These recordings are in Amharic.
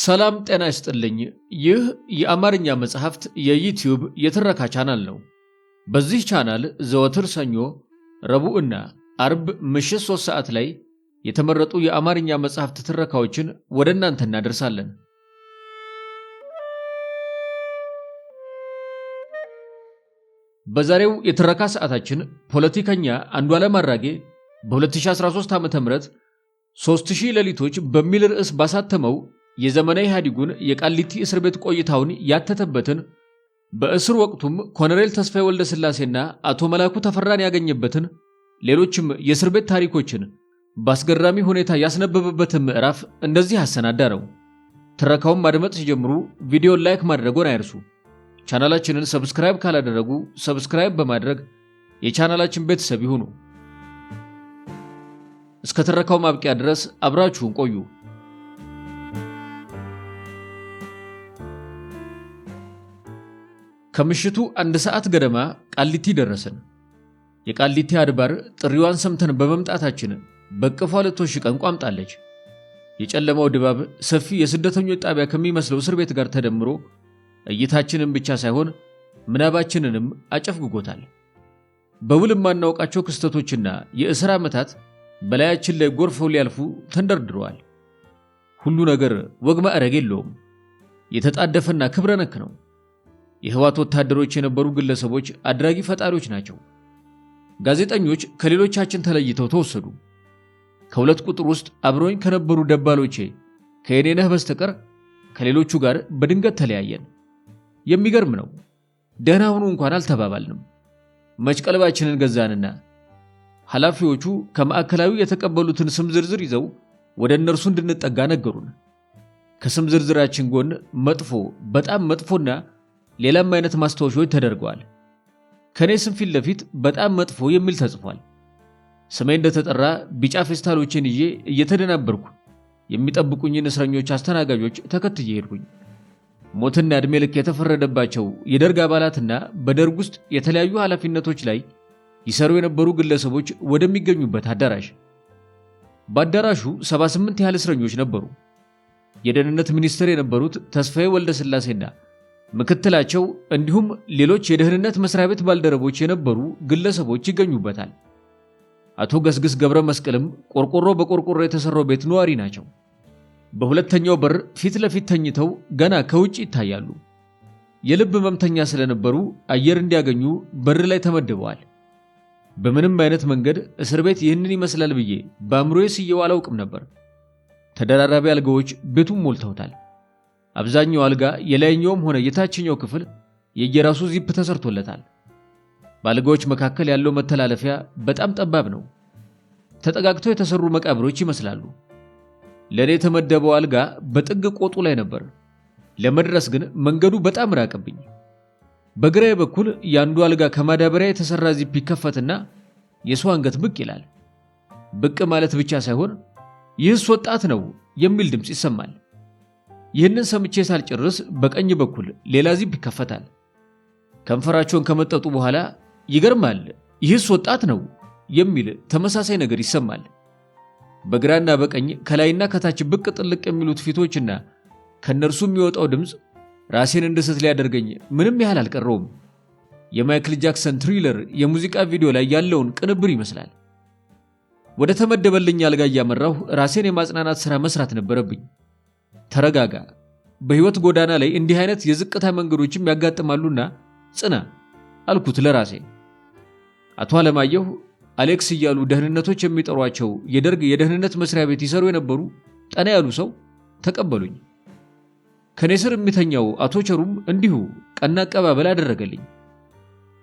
ሰላም ጤና ይስጥልኝ። ይህ የአማርኛ መጽሐፍት የዩቲዩብ የትረካ ቻናል ነው። በዚህ ቻናል ዘወትር ሰኞ፣ ረቡዕና አርብ ምሽት 3 ሰዓት ላይ የተመረጡ የአማርኛ መጽሐፍት ትረካዎችን ወደ እናንተ እናደርሳለን። በዛሬው የትረካ ሰዓታችን ፖለቲከኛ አንዱዓለም አራጌ በ2013 ዓ.ም 3000 ሌሊቶች በሚል ርዕስ ባሳተመው የዘመነ ኢህአዴጉን የቃሊቲ እስር ቤት ቆይታውን ያተተበትን በእስር ወቅቱም ኮሎኔል ተስፋዬ ወልደስላሴና አቶ መላኩ ተፈራን ያገኘበትን ሌሎችም የእስር ቤት ታሪኮችን በአስገራሚ ሁኔታ ያስነበበበትን ምዕራፍ እንደዚህ አሰናዳረው። ትረካውን ማድመጥ ሲጀምሩ ቪዲዮን ላይክ ማድረጎን አይርሱ። ቻናላችንን ሰብስክራይብ ካላደረጉ ሰብስክራይብ በማድረግ የቻናላችን ቤተሰብ ይሁኑ። እስከ ትረካው ማብቂያ ድረስ አብራችሁን ቆዩ። ከምሽቱ 1 ሰዓት ገደማ ቃሊቲ ደረሰን። የቃሊቲ አድባር ጥሪዋን ሰምተን በመምጣታችን በቅፏ ልትወሽቀን ቋምጣለች። የጨለማው ድባብ ሰፊ የስደተኞች ጣቢያ ከሚመስለው እስር ቤት ጋር ተደምሮ እይታችንን ብቻ ሳይሆን ምናባችንንም አጨፍግጎታል። በውል የማናውቃቸው ክስተቶችና የእስር ዓመታት በላያችን ላይ ጎርፈው ሊያልፉ ተንደርድረዋል። ሁሉ ነገር ወግ ማዕረግ የለውም። የተጣደፈና ክብረ ነክ ነው። የህዋት ወታደሮች የነበሩ ግለሰቦች አድራጊ ፈጣሪዎች ናቸው። ጋዜጠኞች ከሌሎቻችን ተለይተው ተወሰዱ። ከሁለት ቁጥር ውስጥ አብረውኝ ከነበሩ ደባሎቼ ከየኔነህ በስተቀር ከሌሎቹ ጋር በድንገት ተለያየን። የሚገርም ነው። ደህና ሁኑ እንኳን አልተባባልንም። መች ቀልባችንን ገዛንና ኃላፊዎቹ ከማዕከላዊ የተቀበሉትን ስም ዝርዝር ይዘው ወደ እነርሱ እንድንጠጋ ነገሩን። ከስም ዝርዝራችን ጎን መጥፎ፣ በጣም መጥፎና ሌላም አይነት ማስታወሻዎች ተደርገዋል። ከኔ ስም ፊት ለፊት በጣም መጥፎ የሚል ተጽፏል። ስሜ እንደተጠራ ቢጫ ፌስታሎችን ይዤ እየተደናበርኩ የሚጠብቁኝን እስረኞች አስተናጋጆች ተከትዬ ሄድኩኝ። ሞትና ዕድሜ ልክ የተፈረደባቸው የደርግ አባላትና በደርግ ውስጥ የተለያዩ ኃላፊነቶች ላይ ይሰሩ የነበሩ ግለሰቦች ወደሚገኙበት አዳራሽ። በአዳራሹ 78 ያህል እስረኞች ነበሩ። የደህንነት ሚኒስትር የነበሩት ተስፋዬ ወልደስላሴና ምክትላቸው እንዲሁም ሌሎች የደህንነት መስሪያ ቤት ባልደረቦች የነበሩ ግለሰቦች ይገኙበታል። አቶ ገስግስ ገብረ መስቀልም ቆርቆሮ በቆርቆሮ የተሰራው ቤት ነዋሪ ናቸው። በሁለተኛው በር ፊት ለፊት ተኝተው ገና ከውጭ ይታያሉ። የልብ ህመምተኛ ስለነበሩ አየር እንዲያገኙ በር ላይ ተመድበዋል። በምንም አይነት መንገድ እስር ቤት ይህንን ይመስላል ብዬ በአእምሮዬ ስየው አላውቅም ነበር። ተደራራቢ አልጋዎች ቤቱን ሞልተውታል። አብዛኛው አልጋ የላይኛውም ሆነ የታችኛው ክፍል የየራሱ ዚፕ ተሰርቶለታል። በአልጋዎች መካከል ያለው መተላለፊያ በጣም ጠባብ ነው። ተጠጋግተው የተሰሩ መቃብሮች ይመስላሉ። ለኔ የተመደበው አልጋ በጥግ ቆጡ ላይ ነበር። ለመድረስ ግን መንገዱ በጣም ራቀብኝ። በግራዬ በኩል ያንዱ አልጋ ከማዳበሪያ የተሰራ ዚፕ ይከፈትና የሰው አንገት ብቅ ይላል። ብቅ ማለት ብቻ ሳይሆን ይህስ ወጣት ነው የሚል ድምፅ ይሰማል። ይህንን ሰምቼ ሳልጨርስ በቀኝ በኩል ሌላ ዚፕ ይከፈታል። ከንፈራቸውን ከመጠጡ በኋላ ይገርማል፣ ይህስ ወጣት ነው የሚል ተመሳሳይ ነገር ይሰማል። በግራና በቀኝ ከላይና ከታች ብቅ ጥልቅ የሚሉት ፊቶችና ከነርሱ የሚወጣው ድምፅ ራሴን እንድስት ሊያደርገኝ ምንም ያህል አልቀረውም። የማይክል ጃክሰን ትሪለር የሙዚቃ ቪዲዮ ላይ ያለውን ቅንብር ይመስላል። ወደ ተመደበልኝ አልጋ እያመራሁ ራሴን የማጽናናት ሥራ መስራት ነበረብኝ። ተረጋጋ፣ በህይወት ጎዳና ላይ እንዲህ አይነት የዝቅታ መንገዶችም ያጋጥማሉና ጽና አልኩት ለራሴ። አቶ አለማየሁ አሌክስ እያሉ ደህንነቶች የሚጠሯቸው የደርግ የደህንነት መስሪያ ቤት ይሰሩ የነበሩ ጠና ያሉ ሰው ተቀበሉኝ። ከኔ ስር የሚተኛው አቶ ቸሩም እንዲሁ ቀና አቀባበል አደረገልኝ።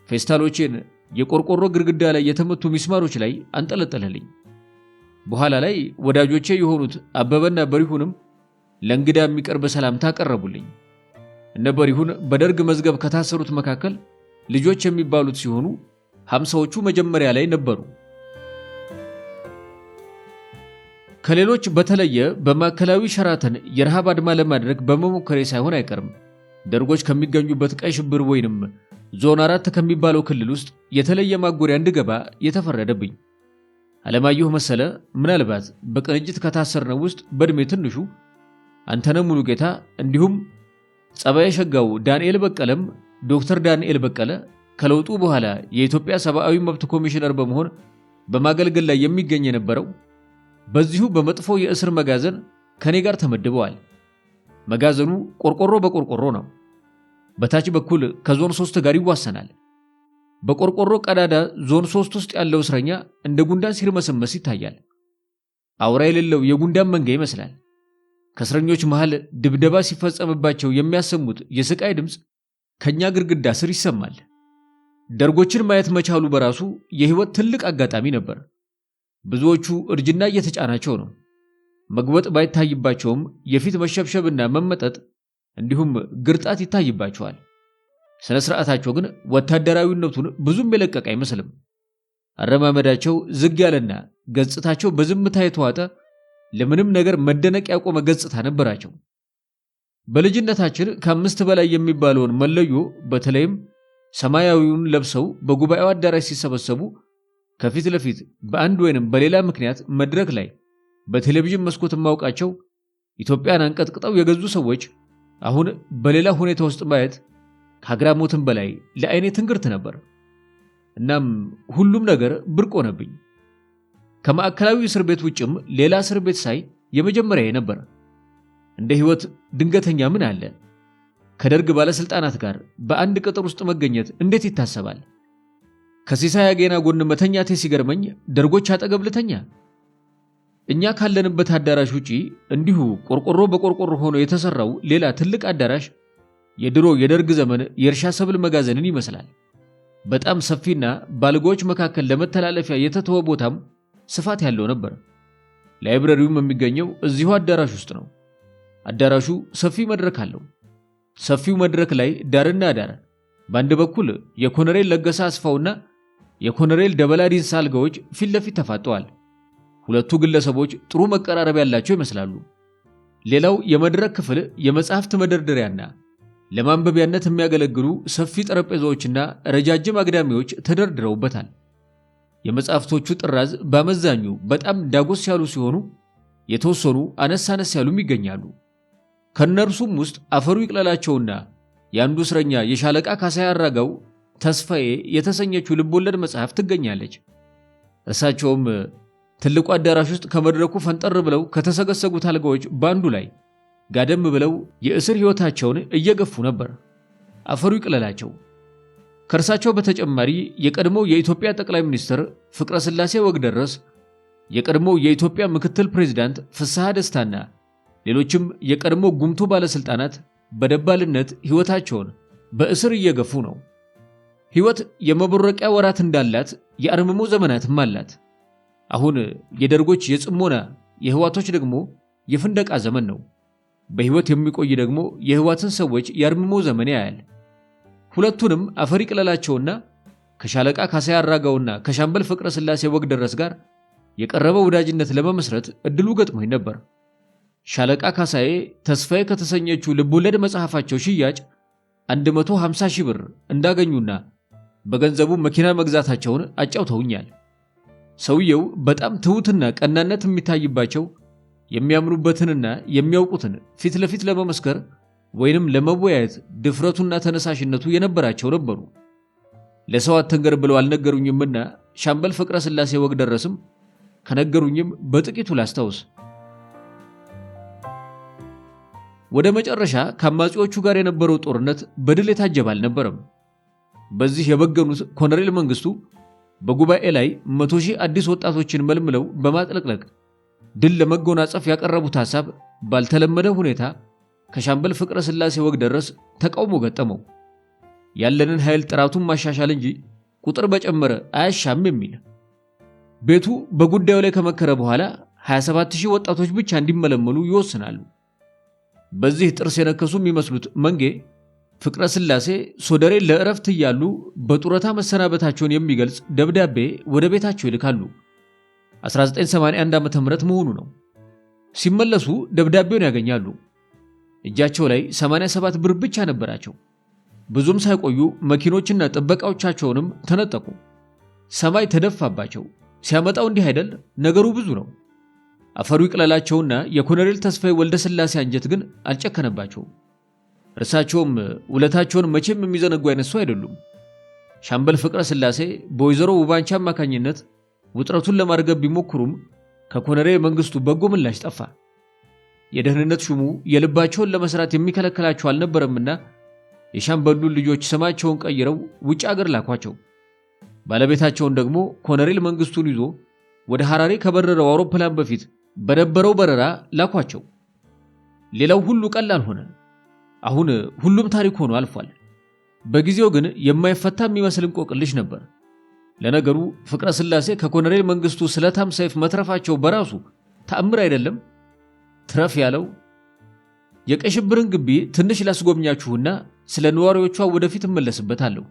ፌስታሎቼን የቆርቆሮ ግድግዳ ላይ የተመቱ ሚስማሮች ላይ አንጠለጠለልኝ። በኋላ ላይ ወዳጆቼ የሆኑት አበበና በሪሁንም ለእንግዳ የሚቀርብ ሰላምታ አቀረቡልኝ። እነ በሪሁን በደርግ መዝገብ ከታሰሩት መካከል ልጆች የሚባሉት ሲሆኑ 50ዎቹ መጀመሪያ ላይ ነበሩ። ከሌሎች በተለየ በማዕከላዊ ሸራተን የረሃብ አድማ ለማድረግ በመሞከሬ ሳይሆን አይቀርም ደርጎች ከሚገኙበት ቀይ ሽብር ወይንም ዞን 4 ከሚባለው ክልል ውስጥ የተለየ ማጎሪያ እንድገባ የተፈረደብኝ። አለማየሁ መሰለ ምናልባት በቅንጅት ከታሰርነው ውስጥ በእድሜ ትንሹ አንተነህ ሙሉጌታ እንዲሁም ጸባዬ ሸጋው ዳንኤል በቀለም ዶክተር ዳንኤል በቀለ ከለውጡ በኋላ የኢትዮጵያ ሰብአዊ መብት ኮሚሽነር በመሆን በማገልገል ላይ የሚገኝ የነበረው በዚሁ በመጥፎ የእስር መጋዘን ከኔ ጋር ተመድበዋል። መጋዘኑ ቆርቆሮ በቆርቆሮ ነው። በታች በኩል ከዞን 3 ጋር ይዋሰናል። በቆርቆሮ ቀዳዳ ዞን 3 ውስጥ ያለው እስረኛ እንደ ጉንዳን ሲርመሰመስ ይታያል። አውራ የሌለው የጉንዳን መንጋ ይመስላል። ከእስረኞች መሃል ድብደባ ሲፈጸምባቸው የሚያሰሙት የስቃይ ድምፅ ከኛ ግድግዳ ስር ይሰማል። ደርጎችን ማየት መቻሉ በራሱ የህይወት ትልቅ አጋጣሚ ነበር። ብዙዎቹ እርጅና እየተጫናቸው ነው። መግበጥ ባይታይባቸውም የፊት መሸብሸብና መመጠጥ እንዲሁም ግርጣት ይታይባቸዋል። ስነ ስርዓታቸው ግን ወታደራዊነቱን ብዙም የለቀቀ አይመስልም። አረማመዳቸው ዝግ ያለና ገጽታቸው በዝምታ የተዋጠ ለምንም ነገር መደነቅ ያቆመ ገጽታ ነበራቸው። በልጅነታችን ከ5 በላይ የሚባለውን መለዮ በተለይም ሰማያዊውን ለብሰው በጉባኤው አዳራሽ ሲሰበሰቡ ከፊት ለፊት በአንድ ወይንም በሌላ ምክንያት መድረክ ላይ በቴሌቪዥን መስኮት ማውቃቸው ኢትዮጵያን አንቀጥቅጠው የገዙ ሰዎች አሁን በሌላ ሁኔታ ውስጥ ማየት ከአግራሞትም በላይ ለአይኔ ትንግርት ነበር። እናም ሁሉም ነገር ብርቅ ሆነብኝ። ከማዕከላዊ እስር ቤት ውጭም ሌላ እስር ቤት ሳይ የመጀመሪያዬ ነበር። እንደ ህይወት ድንገተኛ ምን አለ? ከደርግ ባለስልጣናት ጋር በአንድ ቅጥር ውስጥ መገኘት እንዴት ይታሰባል? ከሲሳይ አጌና ጎን መተኛቴ ሲገርመኝ ደርጎች አጠገብ ልተኛ? እኛ ካለንበት አዳራሽ ውጪ እንዲሁ ቆርቆሮ በቆርቆሮ ሆኖ የተሰራው ሌላ ትልቅ አዳራሽ የድሮ የደርግ ዘመን የእርሻ ሰብል መጋዘንን ይመስላል። በጣም ሰፊና ባልጋዎች መካከል ለመተላለፊያ የተተወ ቦታም ስፋት ያለው ነበር። ላይብረሪውም የሚገኘው እዚሁ አዳራሽ ውስጥ ነው። አዳራሹ ሰፊ መድረክ አለው። ሰፊው መድረክ ላይ ዳርና ዳር በአንድ በኩል የኮሎኔል ለገሰ አስፋውና የኮሎኔል ደበላ ዲንሳ አልጋዎች ፊት ለፊት ተፋጠዋል። ሁለቱ ግለሰቦች ጥሩ መቀራረብ ያላቸው ይመስላሉ። ሌላው የመድረክ ክፍል የመጽሐፍት መደርደሪያና ለማንበቢያነት የሚያገለግሉ ሰፊ ጠረጴዛዎችና ረጃጅም አግዳሚዎች ተደርድረውበታል። የመጽሐፍቶቹ ጥራዝ በአመዛኙ በጣም ዳጎስ ያሉ ሲሆኑ የተወሰኑ አነስ አነስ ያሉም ይገኛሉ። ከነርሱም ውስጥ አፈሩ ይቅለላቸውና የአንዱ እስረኛ የሻለቃ ካሳዬ አራጋው ተስፋዬ የተሰኘችው ልቦለድ መጽሐፍ ትገኛለች። እርሳቸውም ትልቁ አዳራሽ ውስጥ ከመድረኩ ፈንጠር ብለው ከተሰገሰጉት አልጋዎች ባንዱ ላይ ጋደም ብለው የእስር ሕይወታቸውን እየገፉ ነበር። አፈሩ ይቅለላቸው። ከእርሳቸው በተጨማሪ የቀድሞው የኢትዮጵያ ጠቅላይ ሚኒስትር ፍቅረ ሥላሴ ወግደረስ፣ የቀድሞው የኢትዮጵያ ምክትል ፕሬዝዳንት ፍስሐ ደስታና ሌሎችም የቀድሞ ጉምቱ ባለስልጣናት በደባልነት ሕይወታቸውን በእስር እየገፉ ነው። ሕይወት የመቦረቂያ ወራት እንዳላት የአርምሞ ዘመናትም አላት። አሁን የደርጎች የጽሞና የህዋቶች ደግሞ የፍንደቃ ዘመን ነው። በሕይወት የሚቆይ ደግሞ የህዋትን ሰዎች የአርምሞ ዘመን ያያል። ሁለቱንም አፈር ይቅለላቸውና ከሻለቃ ካሳዬ አራጋውና ከሻምበል ፍቅረ ሥላሴ ወግደረስ ጋር የቀረበ ወዳጅነት ለመመስረት እድሉ ገጥሞኝ ነበር። ሻለቃ ካሳዬ ተስፋዬ ከተሰኘችው ልቦለድ መጽሐፋቸው ሽያጭ 150 ሺህ ብር እንዳገኙና በገንዘቡ መኪና መግዛታቸውን አጫውተውኛል። ሰውየው በጣም ትሁትና ቀናነት የሚታይባቸው የሚያምኑበትንና የሚያውቁትን ፊት ለፊት ለመመስከር ወይንም ለመወያየት ድፍረቱና ተነሳሽነቱ የነበራቸው ነበሩ። ለሰው አትንገር ብለው አልነገሩኝምና ሻምበል ፍቅረ ሥላሴ ወግደረስም ከነገሩኝም በጥቂቱ ላስታውስ። ወደ መጨረሻ ከአማጺዎቹ ጋር የነበረው ጦርነት በድል የታጀበ አልነበረም። በዚህ የበገኑት ኮሎኔል መንግስቱ በጉባኤ ላይ 100,000 አዲስ ወጣቶችን መልምለው በማጥለቅለቅ ድል ለመጎናጸፍ ያቀረቡት ሐሳብ ባልተለመደ ሁኔታ ከሻምበል ፍቅረ ሥላሴ ወግደረስ ተቃውሞ ገጠመው። ያለንን ኃይል ጥራቱን ማሻሻል እንጂ ቁጥር በጨመረ አያሻም የሚል። ቤቱ በጉዳዩ ላይ ከመከረ በኋላ 27,000 ወጣቶች ብቻ እንዲመለመሉ ይወስናሉ። በዚህ ጥርስ የነከሱ የሚመስሉት መንጌ ፍቅረ ሥላሴ ሶደሬ ለእረፍት እያሉ በጡረታ መሰናበታቸውን የሚገልጽ ደብዳቤ ወደ ቤታቸው ይልካሉ። 1981 ዓ.ም መሆኑ ነው። ሲመለሱ ደብዳቤውን ያገኛሉ። እጃቸው ላይ 87 ብር ብቻ ነበራቸው። ብዙም ሳይቆዩ መኪኖችና ጥበቃዎቻቸውንም ተነጠቁ። ሰማይ ተደፋባቸው። ሲያመጣው እንዲህ አይደል? ነገሩ ብዙ ነው። አፈሩ ይቅለላቸውና የኮሎኔል ተስፋዬ ወልደስላሴ አንጀት ግን አልጨከነባቸውም። እርሳቸውም ውለታቸውን መቼም የሚዘነጉ አይነት ሰው አይደሉም። ሻምበል ፍቅረ ስላሴ በወይዘሮ ውባንቻ አማካኝነት ውጥረቱን ለማርገብ ቢሞክሩም ከኮሎኔል መንግስቱ በጎ ምላሽ ጠፋ። የደህንነት ሹሙ የልባቸውን ለመስራት የሚከለክላቸው አልነበረምና የሻምበሉን ልጆች ስማቸውን ቀይረው ውጭ አገር ላኳቸው። ባለቤታቸውን ደግሞ ኮሎኔል መንግስቱን ይዞ ወደ ሐራሬ ከበረረው አውሮፕላን በፊት በነበረው በረራ ላኳቸው። ሌላው ሁሉ ቀላል ሆነ። አሁን ሁሉም ታሪክ ሆኖ አልፏል። በጊዜው ግን የማይፈታ የሚመስል እንቆቅልሽ ነበር። ለነገሩ ፍቅረ ስላሴ ከኮሎኔል መንግስቱ ስለታም ሰይፍ መትረፋቸው በራሱ ተአምር አይደለም? ትረፍ ያለው የቀይ ሽብርን ግቢ ትንሽ ላስጎብኛችሁና ስለ ነዋሪዎቿ ወደፊት እመለስበታለሁ።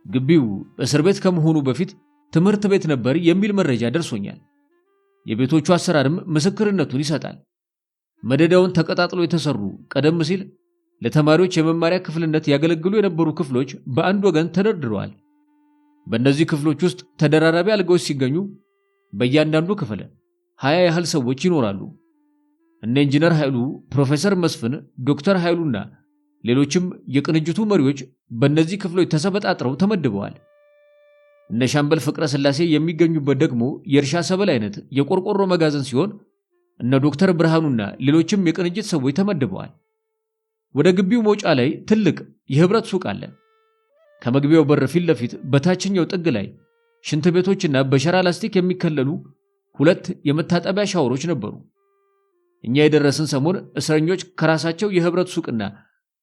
ግቢው እስር ቤት ከመሆኑ በፊት ትምህርት ቤት ነበር የሚል መረጃ ደርሶኛል። የቤቶቹ አሰራርም ምስክርነቱን ይሰጣል። መደዳውን ተቀጣጥሎ የተሰሩ ቀደም ሲል ለተማሪዎች የመማሪያ ክፍልነት ያገለግሉ የነበሩ ክፍሎች በአንድ ወገን ተደርድረዋል። በእነዚህ ክፍሎች ውስጥ ተደራራቢ አልጋዎች ሲገኙ በእያንዳንዱ ክፍል 20 ያህል ሰዎች ይኖራሉ። እነ ኢንጂነር ኃይሉ፣ ፕሮፌሰር መስፍን፣ ዶክተር ኃይሉና ሌሎችም የቅንጅቱ መሪዎች በእነዚህ ክፍሎች ተሰበጣጥረው ተመድበዋል። እነ ሻምበል ፍቅረ ስላሴ የሚገኙበት ደግሞ የእርሻ ሰብል አይነት የቆርቆሮ መጋዘን ሲሆን እነ ዶክተር ብርሃኑና ሌሎችም የቅንጅት ሰዎች ተመድበዋል። ወደ ግቢው መውጫ ላይ ትልቅ የህብረት ሱቅ አለ። ከመግቢያው በር ፊት ለፊት በታችኛው ጥግ ላይ ሽንት ቤቶችና በሸራ ላስቲክ የሚከለሉ 2 የመታጠቢያ ሻወሮች ነበሩ። እኛ የደረስን ሰሞን እስረኞች ከራሳቸው የህብረት ሱቅና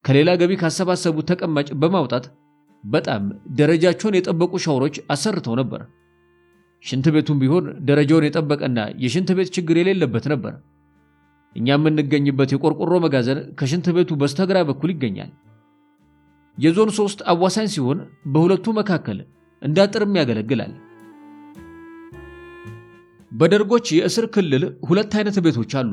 ከሌላ ገቢ ካሰባሰቡት ተቀማጭ በማውጣት በጣም ደረጃቸውን የጠበቁ ሻወሮች አሰርተው ነበር። ሽንት ቤቱም ቢሆን ደረጃውን የጠበቀና የሽንት ቤት ችግር የሌለበት ነበር። እኛ የምንገኝበት የቆርቆሮ መጋዘን ከሽንት ቤቱ በስተግራ በኩል ይገኛል። የዞን 3 አዋሳኝ ሲሆን በሁለቱ መካከል እንዳጥርም ያገለግላል። በደርጎች የእስር ክልል 2 አይነት ቤቶች አሉ።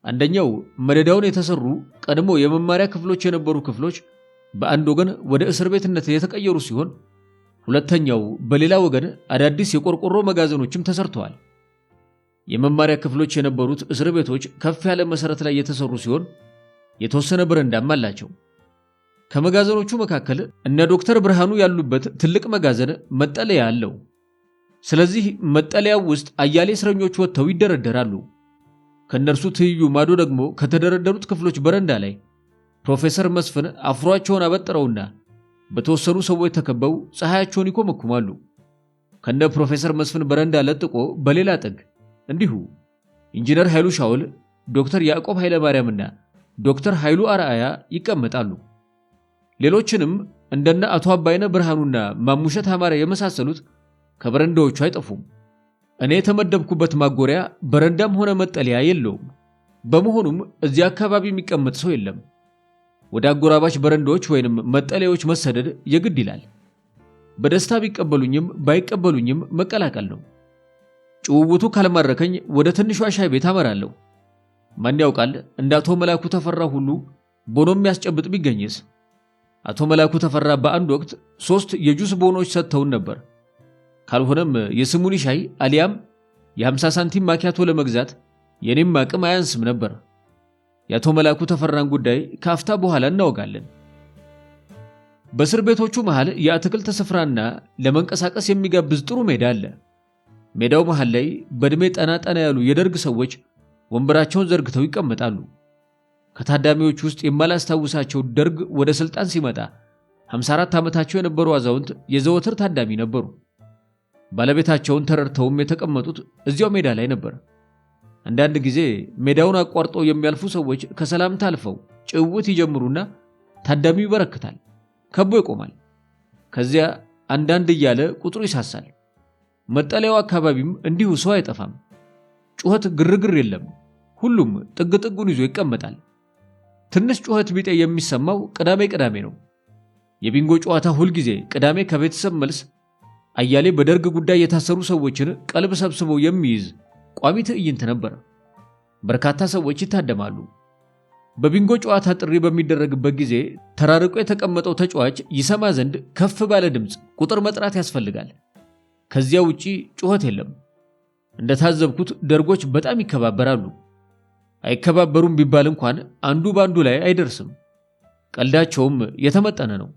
አንደኛው መደዳውን የተሰሩ ቀድሞ የመማሪያ ክፍሎች የነበሩ ክፍሎች በአንድ ወገን ወደ እስር ቤትነት የተቀየሩ ሲሆን፣ ሁለተኛው በሌላ ወገን አዳዲስ የቆርቆሮ መጋዘኖችም ተሰርተዋል። የመማሪያ ክፍሎች የነበሩት እስር ቤቶች ከፍ ያለ መሰረት ላይ የተሰሩ ሲሆን የተወሰነ በረንዳም አላቸው። ከመጋዘኖቹ መካከል እነ ዶክተር ብርሃኑ ያሉበት ትልቅ መጋዘን መጠለያ አለው። ስለዚህ መጠለያው ውስጥ አያሌ እስረኞች ወጥተው ይደረደራሉ። ከነርሱ ትይዩ ማዶ ደግሞ ከተደረደሩት ክፍሎች በረንዳ ላይ ፕሮፌሰር መስፍን አፍሯቸውን አበጥረውና በተወሰኑ ሰዎች ተከበው ፀሐያቸውን ይኮመኩማሉ። ከነ ፕሮፌሰር መስፍን በረንዳ ለጥቆ በሌላ ጥግ እንዲሁ ኢንጂነር ኃይሉ ሻውል፣ ዶክተር ያዕቆብ ኃይለ ማርያምና ዶክተር ኃይሉ አርአያ ይቀመጣሉ። ሌሎችንም እንደነ አቶ አባይነ ብርሃኑና ማሙሸት አማረ የመሳሰሉት ከበረንዳዎቹ አይጠፉም። እኔ የተመደብኩበት ማጎሪያ በረንዳም ሆነ መጠለያ የለውም። በመሆኑም እዚያ አካባቢ የሚቀመጥ ሰው የለም። ወደ አጎራባች በረንዳዎች ወይንም መጠለያዎች መሰደድ የግድ ይላል። በደስታ ቢቀበሉኝም ባይቀበሉኝም መቀላቀል ነው። ጭውውቱ ካልማረከኝ ወደ ትንሿ ሻይ ቤት አመራለሁ። ማን ያውቃል እንደ አቶ መላኩ ተፈራ ሁሉ ቦኖም የሚያስጨብጥ ቢገኝስ? አቶ መላኩ ተፈራ በአንድ ወቅት 3 የጁስ ቦኖች ሰጥተውን ነበር። ካልሆነም የስሙኒ ሻይ አሊያም የ50 ሳንቲም ማኪያቶ ለመግዛት የኔም አቅም አያንስም ነበር። የአቶ መላኩ ተፈራን ጉዳይ ካፍታ በኋላ እናወጋለን። በእስር ቤቶቹ መሃል የአትክልት ስፍራና ለመንቀሳቀስ የሚጋብዝ ጥሩ ሜዳ አለ። ሜዳው መሃል ላይ በእድሜ ጠና ያሉ የደርግ ሰዎች ወንበራቸውን ዘርግተው ይቀመጣሉ። ከታዳሚዎች ውስጥ የማላስታውሳቸው ደርግ ወደ ስልጣን ሲመጣ 54 ዓመታቸው የነበሩ አዛውንት የዘወትር ታዳሚ ነበሩ። ባለቤታቸውን ተረድተውም የተቀመጡት እዚያው ሜዳ ላይ ነበር። አንዳንድ ጊዜ ሜዳውን አቋርጠው የሚያልፉ ሰዎች ከሰላምታ አልፈው ጭውውት ይጀምሩና ታዳሚው ይበረክታል፣ ከቦ ይቆማል። ከዚያ አንዳንድ እያለ ቁጥሩ ይሳሳል። መጠለያው አካባቢም እንዲሁ ሰው አይጠፋም። ጩኸት፣ ግርግር የለም። ሁሉም ጥግ ጥጉን ይዞ ይቀመጣል። ትንሽ ጩኸት ቢጤ የሚሰማው ቅዳሜ ነው። የቢንጎ ጨዋታ ሁልጊዜ ቅዳሜ ከቤተሰብ መልስ አያሌ በደርግ ጉዳይ የታሰሩ ሰዎችን ቀልብ ሰብስበው የሚይዝ ቋሚ ትዕይንት ነበር። በርካታ ሰዎች ይታደማሉ። በቢንጎ ጨዋታ ጥሪ በሚደረግበት ጊዜ ተራርቆ የተቀመጠው ተጫዋች ይሰማ ዘንድ ከፍ ባለ ድምፅ ቁጥር መጥራት ያስፈልጋል። ከዚያ ውጪ ጩኸት የለም። እንደታዘብኩት ደርጎች በጣም ይከባበራሉ። አይከባበሩም ቢባል እንኳን አንዱ ባንዱ ላይ አይደርስም። ቀልዳቸውም የተመጠነ ነው።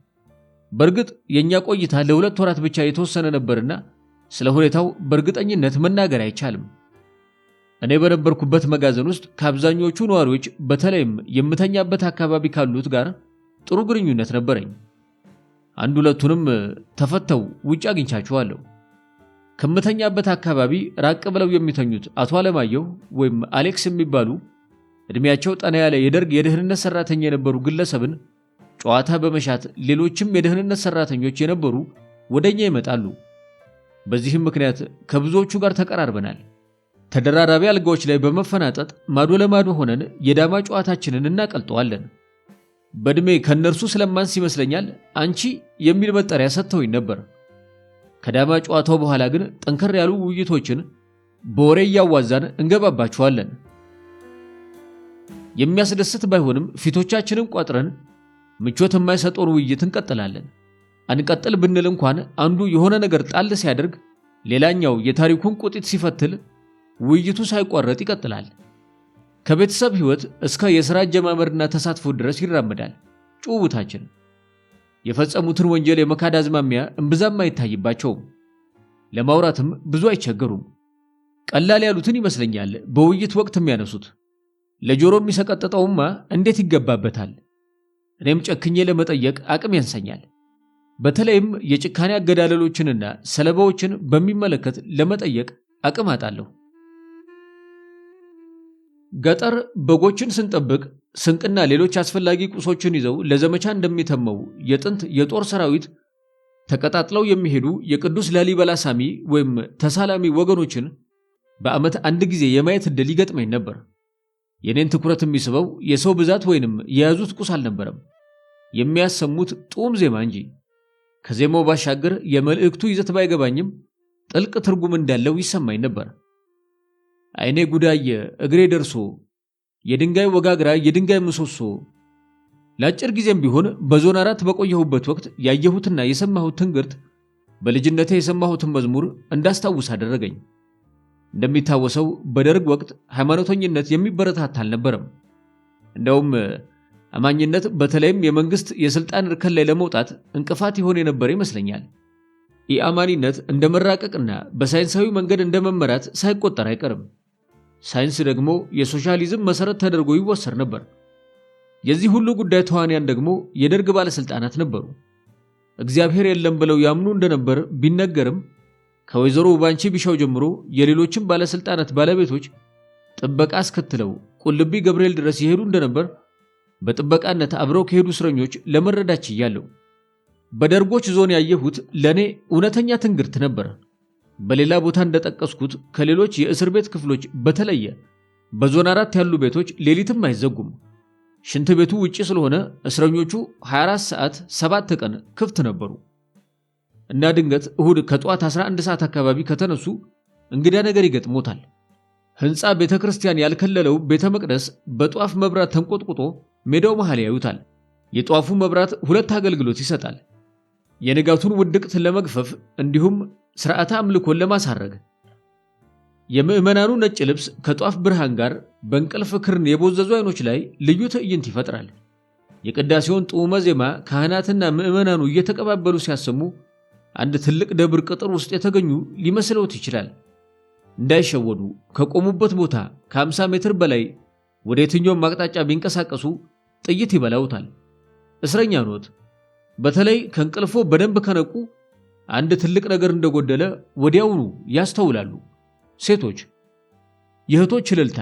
በእርግጥ የኛ ቆይታ ለ2 ወራት ብቻ የተወሰነ ነበርና ስለ ሁኔታው በእርግጠኝነት መናገር አይቻልም። እኔ በነበርኩበት መጋዘን ውስጥ ከአብዛኞቹ ነዋሪዎች በተለይም የምተኛበት አካባቢ ካሉት ጋር ጥሩ ግንኙነት ነበረኝ። አንድ ሁለቱንም ተፈተው ውጭ አግኝቻቸዋለሁ። ከምተኛበት አካባቢ ራቅ ብለው የሚተኙት አቶ አለማየሁ ወይም አሌክስ የሚባሉ እድሜያቸው ጠና ያለ የደርግ የደህንነት ሰራተኛ የነበሩ ግለሰብን ጨዋታ በመሻት ሌሎችም የደህንነት ሰራተኞች የነበሩ ወደኛ ይመጣሉ። በዚህም ምክንያት ከብዙዎቹ ጋር ተቀራርበናል። ተደራራቢ አልጋዎች ላይ በመፈናጠጥ ማዶ ለማዶ ሆነን የዳማ ጨዋታችንን እናቀልጠዋለን። በእድሜ ከነርሱ ስለማንስ ይመስለኛል አንቺ የሚል መጠሪያ ሰጥተውኝ ነበር። ከዳማ ጨዋታው በኋላ ግን ጠንከር ያሉ ውይይቶችን በወሬ እያዋዛን እንገባባቸዋለን። የሚያስደስት ባይሆንም ፊቶቻችንን ቋጥረን ምቾት የማይሰጠውን ውይይት እንቀጥላለን። አንቀጥል ብንል እንኳን አንዱ የሆነ ነገር ጣል ሲያደርግ ሌላኛው የታሪኩን ቁጢት ሲፈትል ውይይቱ ሳይቋረጥ ይቀጥላል። ከቤተሰብ ህይወት እስከ የሥራ አጀማመርና ተሳትፎ ድረስ ይራመዳል ጭውውታችን። የፈጸሙትን ወንጀል የመካድ አዝማሚያ እምብዛም አይታይባቸውም። ለማውራትም ብዙ አይቸገሩም። ቀላል ያሉትን ይመስለኛል በውይይት ወቅት የሚያነሱት። ለጆሮ የሚሰቀጥጠውማ እንዴት ይገባበታል። እኔም ጨክኜ ለመጠየቅ አቅም ያንሰኛል። በተለይም የጭካኔ አገዳደሎችንና ሰለባዎችን በሚመለከት ለመጠየቅ አቅም አጣለሁ። ገጠር በጎችን ስንጠብቅ ስንቅና ሌሎች አስፈላጊ ቁሶችን ይዘው ለዘመቻ እንደሚተመው የጥንት የጦር ሰራዊት ተቀጣጥለው የሚሄዱ የቅዱስ ላሊበላ ሳሚ ወይም ተሳላሚ ወገኖችን በዓመት አንድ ጊዜ የማየት ዕድል ይገጥመኝ ነበር። የኔን ትኩረት የሚስበው የሰው ብዛት ወይንም የያዙት ቁስ አልነበረም፣ የሚያሰሙት ጡም ዜማ እንጂ። ከዜማው ባሻገር የመልእክቱ ይዘት ባይገባኝም ጥልቅ ትርጉም እንዳለው ይሰማኝ ነበር። አይኔ ጉዳየ እግሬ ደርሶ የድንጋይ ወጋግራ የድንጋይ ምሰሶ። ለአጭር ጊዜም ቢሆን በዞን 4 በቆየሁበት ወቅት ያየሁትና የሰማሁት ትንግርት በልጅነቴ የሰማሁትን መዝሙር እንዳስታውስ አደረገኝ። እንደሚታወሰው በደርግ ወቅት ሃይማኖተኝነት የሚበረታታ አልነበረም። እንደውም አማኝነት በተለይም የመንግስት የስልጣን እርከን ላይ ለመውጣት እንቅፋት ይሆን የነበረ ይመስለኛል። ኢአማኒነት እንደመራቀቅና በሳይንሳዊ መንገድ እንደመመራት ሳይቆጠር አይቀርም። ሳይንስ ደግሞ የሶሻሊዝም መሰረት ተደርጎ ይወሰድ ነበር። የዚህ ሁሉ ጉዳይ ተዋንያን ደግሞ የደርግ ባለስልጣናት ነበሩ። እግዚአብሔር የለም ብለው ያምኑ እንደነበር ቢነገርም ከወይዘሮ ባንቺ ቢሻው ጀምሮ የሌሎችም ባለስልጣናት ባለቤቶች ጥበቃ አስከትለው ቁልቢ ገብርኤል ድረስ ይሄዱ እንደነበር በጥበቃነት አብረው ከሄዱ እስረኞች ለመረዳት ችያለሁ። በደርጎች ዞን ያየሁት ለኔ እውነተኛ ትንግርት ነበር። በሌላ ቦታ እንደጠቀስኩት ከሌሎች የእስር ቤት ክፍሎች በተለየ በዞን 4 ያሉ ቤቶች ሌሊትም አይዘጉም። ሽንት ቤቱ ውጪ ስለሆነ እስረኞቹ 24 ሰዓት 7 ቀን ክፍት ነበሩ። እና ድንገት እሁድ ከጧት 11 ሰዓት አካባቢ ከተነሱ እንግዳ ነገር ይገጥሞታል። ህንጻ ቤተክርስቲያን ያልከለለው ቤተ መቅደስ በጧፍ መብራት ተንቆጥቁጦ ሜዳው መሃል ያዩታል። የጧፉ መብራት 2 አገልግሎት ይሰጣል። የንጋቱን ውድቅት ለመግፈፍ እንዲሁም ሥርዓተ አምልኮን ለማሳረግ። የምዕመናኑ ነጭ ልብስ ከጧፍ ብርሃን ጋር በእንቅልፍ ክርን የቦዘዙ አይኖች ላይ ልዩ ትዕይንት ይፈጥራል። የቅዳሴውን ጡመ ዜማ ካህናትና ምዕመናኑ እየተቀባበሉ ሲያሰሙ አንድ ትልቅ ደብር ቅጥር ውስጥ የተገኙ ሊመስለውት ይችላል። እንዳይሸወዱ ከቆሙበት ቦታ ከ50 ሜትር በላይ ወደ የትኛውም አቅጣጫ ቢንቀሳቀሱ ጥይት ይበላውታል። እስረኛ ኖት። በተለይ ከእንቅልፎ በደንብ ከነቁ አንድ ትልቅ ነገር እንደጎደለ ወዲያውኑ ያስተውላሉ። ሴቶች የእህቶች እልልታ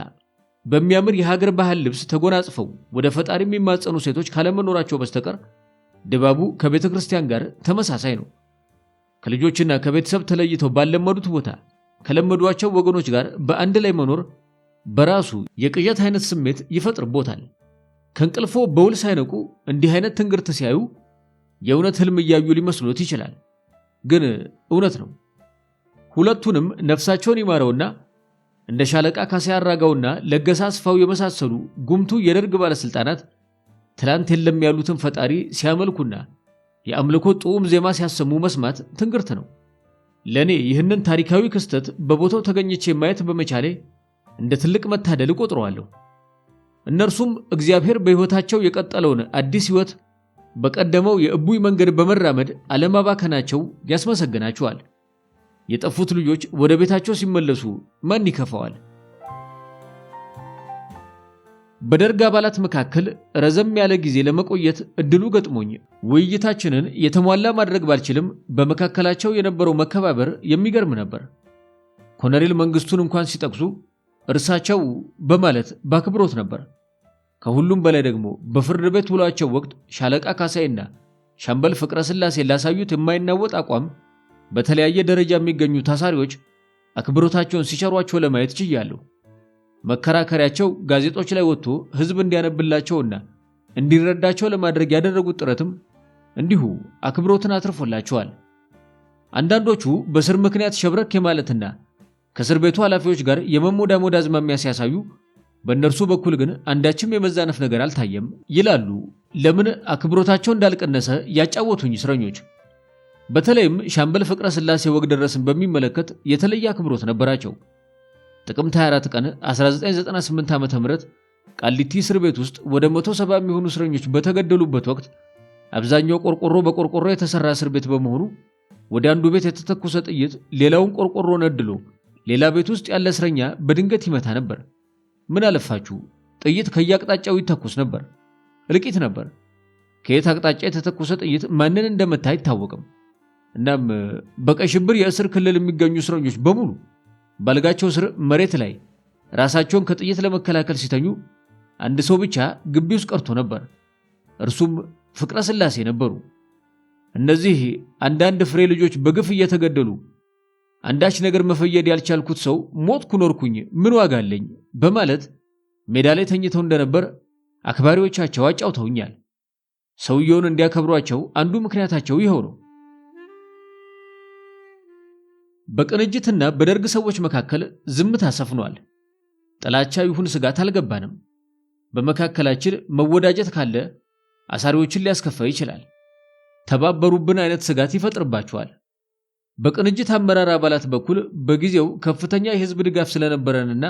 በሚያምር የሀገር ባህል ልብስ ተጎናጽፈው ወደ ፈጣሪ የሚማጸኑ ሴቶች ካለመኖራቸው በስተቀር ድባቡ ከቤተ ክርስቲያን ጋር ተመሳሳይ ነው። ከልጆችና ከቤተሰብ ተለይተው ባለመዱት ቦታ ከለመዷቸው ወገኖች ጋር በአንድ ላይ መኖር በራሱ የቅዠት አይነት ስሜት ይፈጥርቦታል። ከእንቅልፎ በውል ሳይነቁ እንዲህ አይነት ትንግርት ሲያዩ የእውነት ህልም እያዩ ሊመስሎት ይችላል። ግን እውነት ነው። ሁለቱንም ነፍሳቸውን ይማረውና እንደ ሻለቃ ካሳ ያራጋውና ለገሰ አስፋው የመሳሰሉ ጉምቱ የደርግ ባለስልጣናት ትላንት የለም ያሉትን ፈጣሪ ሲያመልኩና የአምልኮ ጡም ዜማ ሲያሰሙ መስማት ትንግርት ነው። ለኔ ይህንን ታሪካዊ ክስተት በቦታው ተገኝቼ ማየት በመቻሌ እንደ ትልቅ መታደል ቆጥረዋለሁ። እነርሱም እግዚአብሔር በሕይወታቸው የቀጠለውን አዲስ ሕይወት በቀደመው የእቡይ መንገድ በመራመድ አለማባከናቸው ያስመሰግናቸዋል። የጠፉት ልጆች ወደ ቤታቸው ሲመለሱ ማን ይከፋዋል? በደርግ አባላት መካከል ረዘም ያለ ጊዜ ለመቆየት እድሉ ገጥሞኝ ውይይታችንን የተሟላ ማድረግ ባልችልም በመካከላቸው የነበረው መከባበር የሚገርም ነበር። ኮሎኔል መንግስቱን እንኳን ሲጠቅሱ እርሳቸው በማለት በአክብሮት ነበር። ከሁሉም በላይ ደግሞ በፍርድ ቤት ውሏቸው ወቅት ሻለቃ ካሳይና ሻምበል ፍቅረ ስላሴ ላሳዩት የማይናወጥ አቋም በተለያየ ደረጃ የሚገኙ ታሳሪዎች አክብሮታቸውን ሲቸሯቸው ለማየት ችያለሁ። መከራከሪያቸው ጋዜጦች ላይ ወጥቶ ህዝብ እንዲያነብላቸውና እንዲረዳቸው ለማድረግ ያደረጉት ጥረትም እንዲሁ አክብሮትን አትርፎላቸዋል። አንዳንዶቹ በስር ምክንያት ሸብረክ የማለትና ከእስር ቤቱ ኃላፊዎች ጋር የመሞዳሞድ አዝማሚያ ሲያሳዩ፣ በእነርሱ በኩል ግን አንዳችም የመዛነፍ ነገር አልታየም ይላሉ ለምን አክብሮታቸው እንዳልቀነሰ ያጫወቱኝ እስረኞች። በተለይም ሻምበል ፍቅረ ስላሴ ወግደረስን በሚመለከት የተለየ አክብሮት ነበራቸው። ጥቅምት 24 ቀን 1998 ዓ.ም ቃሊቲ እስር ቤት ውስጥ ወደ 170 የሚሆኑ እስረኞች በተገደሉበት ወቅት አብዛኛው ቆርቆሮ በቆርቆሮ የተሰራ እስር ቤት በመሆኑ ወደ አንዱ ቤት የተተኮሰ ጥይት ሌላውን ቆርቆሮ ነድሎ ሌላ ቤት ውስጥ ያለ እስረኛ በድንገት ይመታ ነበር። ምን አለፋችሁ ጥይት ከየአቅጣጫው ይተኮስ ነበር። እልቂት ነበር። ከየት አቅጣጫ የተተኮሰ ጥይት ማንን እንደመታ አይታወቅም። እናም በቀይ ሽብር የእስር ክልል የሚገኙ እስረኞች በሙሉ ባልጋቸው ስር መሬት ላይ ራሳቸውን ከጥይት ለመከላከል ሲተኙ አንድ ሰው ብቻ ግቢ ውስጥ ቀርቶ ነበር። እርሱም ፍቅረ ስላሴ ነበሩ። እነዚህ አንዳንድ ፍሬ ልጆች በግፍ እየተገደሉ አንዳች ነገር መፈየድ ያልቻልኩት ሰው ሞትኩ ኖርኩኝ ምን ዋጋ አለኝ በማለት ሜዳ ላይ ተኝተው እንደነበር አክባሪዎቻቸው አጫውተውኛል። ሰውየውን እንዲያከብሯቸው አንዱ ምክንያታቸው ይኸው ነው። በቅንጅትና በደርግ ሰዎች መካከል ዝምታ ሰፍኗል። ጥላቻ ይሁን ስጋት አልገባንም። በመካከላችን መወዳጀት ካለ አሳሪዎችን ሊያስከፋ ይችላል። ተባበሩብን አይነት ስጋት ይፈጥርባቸዋል። በቅንጅት አመራር አባላት በኩል በጊዜው ከፍተኛ የህዝብ ድጋፍ ስለነበረንና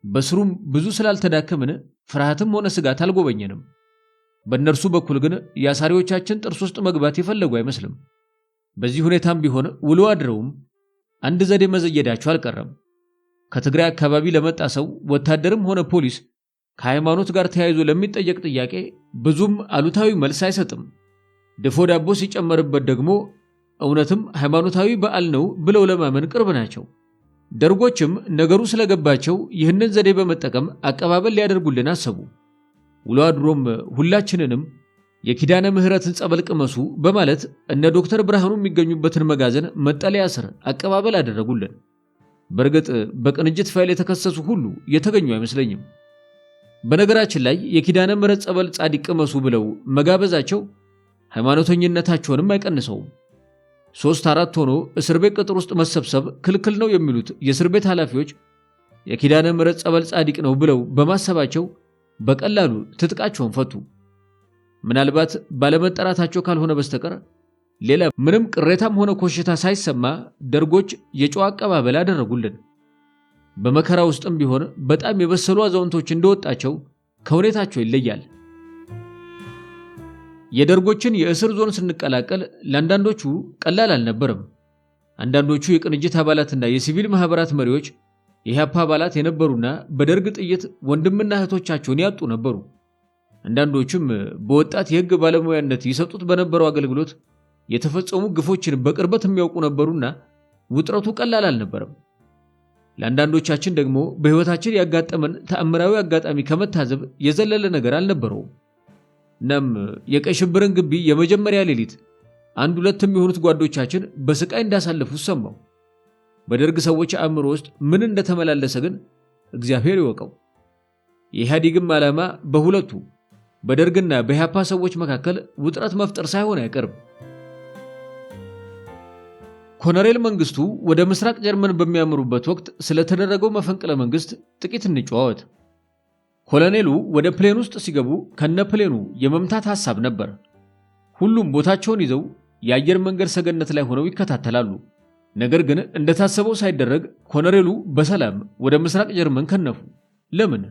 በስሩም ብዙ ስላልተዳከምን ፍርሃትም ሆነ ስጋት አልጎበኘንም። በእነርሱ በኩል ግን የአሳሪዎቻችን ጥርስ ውስጥ መግባት የፈለጉ አይመስልም። በዚህ ሁኔታም ቢሆን ውሎ አድረውም አንድ ዘዴ መዘየዳቸው አልቀረም። ከትግራይ አካባቢ ለመጣ ሰው ወታደርም ሆነ ፖሊስ ከሃይማኖት ጋር ተያይዞ ለሚጠየቅ ጥያቄ ብዙም አሉታዊ መልስ አይሰጥም። ድፎ ዳቦ ሲጨመርበት ደግሞ እውነትም ሃይማኖታዊ በዓል ነው ብለው ለማመን ቅርብ ናቸው። ደርጎችም ነገሩ ስለገባቸው ይህንን ዘዴ በመጠቀም አቀባበል ሊያደርጉልን አሰቡ። ውሎ አድሮም ሁላችንንም የኪዳነ ምህረትን ጸበል ቅመሱ በማለት እነ ዶክተር ብርሃኑ የሚገኙበትን መጋዘን መጠለያ ስር አቀባበል አደረጉልን። በእርግጥ በቅንጅት ፋይል የተከሰሱ ሁሉ የተገኙ አይመስለኝም። በነገራችን ላይ የኪዳነ ምህረት ጸበል ጻድቅ ቅመሱ ብለው መጋበዛቸው ሃይማኖተኝነታቸውንም አይቀንሰውም። 3-4 ሆኖ እስር ቤት ቅጥር ውስጥ መሰብሰብ ክልክል ነው የሚሉት የእስር ቤት ኃላፊዎች የኪዳነ ምህረት ጸበል ጻድቅ ነው ብለው በማሰባቸው በቀላሉ ትጥቃቸውን ፈቱ። ምናልባት ባለመጠራታቸው ካልሆነ በስተቀር ሌላ ምንም ቅሬታም ሆነ ኮሽታ ሳይሰማ ደርጎች የጨዋ አቀባበል አደረጉልን። በመከራ ውስጥም ቢሆን በጣም የበሰሉ አዛውንቶች እንደወጣቸው ከሁኔታቸው ይለያል። የደርጎችን የእስር ዞን ስንቀላቀል ለአንዳንዶቹ ቀላል አልነበረም። አንዳንዶቹ የቅንጅት አባላትና የሲቪል ማህበራት መሪዎች የኢህአፓ አባላት የነበሩና በደርግ ጥይት ወንድምና እህቶቻቸውን ያጡ ነበሩ። አንዳንዶቹም በወጣት የህግ ባለሙያነት ይሰጡት በነበረው አገልግሎት የተፈጸሙ ግፎችን በቅርበት የሚያውቁ ነበሩና ውጥረቱ ቀላል አልነበረም። ለአንዳንዶቻችን ደግሞ በህይወታችን ያጋጠመን ተአምራዊ አጋጣሚ ከመታዘብ የዘለለ ነገር አልነበረውም። እናም የቀይ ሽብርን ግቢ የመጀመሪያ ሌሊት 1-2 የሚሆኑት ጓዶቻችን በስቃይ እንዳሳለፉ ሰማው። በደርግ ሰዎች አእምሮ ውስጥ ምን እንደተመላለሰ ግን እግዚአብሔር ይወቀው። የኢህአዴግም ዓላማ በሁለቱ በደርግና በኢህአፓ ሰዎች መካከል ውጥረት መፍጠር ሳይሆን አይቀርም። ኮሎኔል መንግስቱ ወደ ምስራቅ ጀርመን በሚያመሩበት ወቅት ስለተደረገው መፈንቅለ መንግስት ጥቂት እንጨዋወት። ኮሎኔሉ ወደ ፕሌን ውስጥ ሲገቡ ከነፕሌኑ የመምታት ሐሳብ ነበር። ሁሉም ቦታቸውን ይዘው የአየር መንገድ ሰገነት ላይ ሆነው ይከታተላሉ። ነገር ግን እንደታሰበው ሳይደረግ ኮሎኔሉ በሰላም ወደ ምስራቅ ጀርመን ከነፉ። ለምን?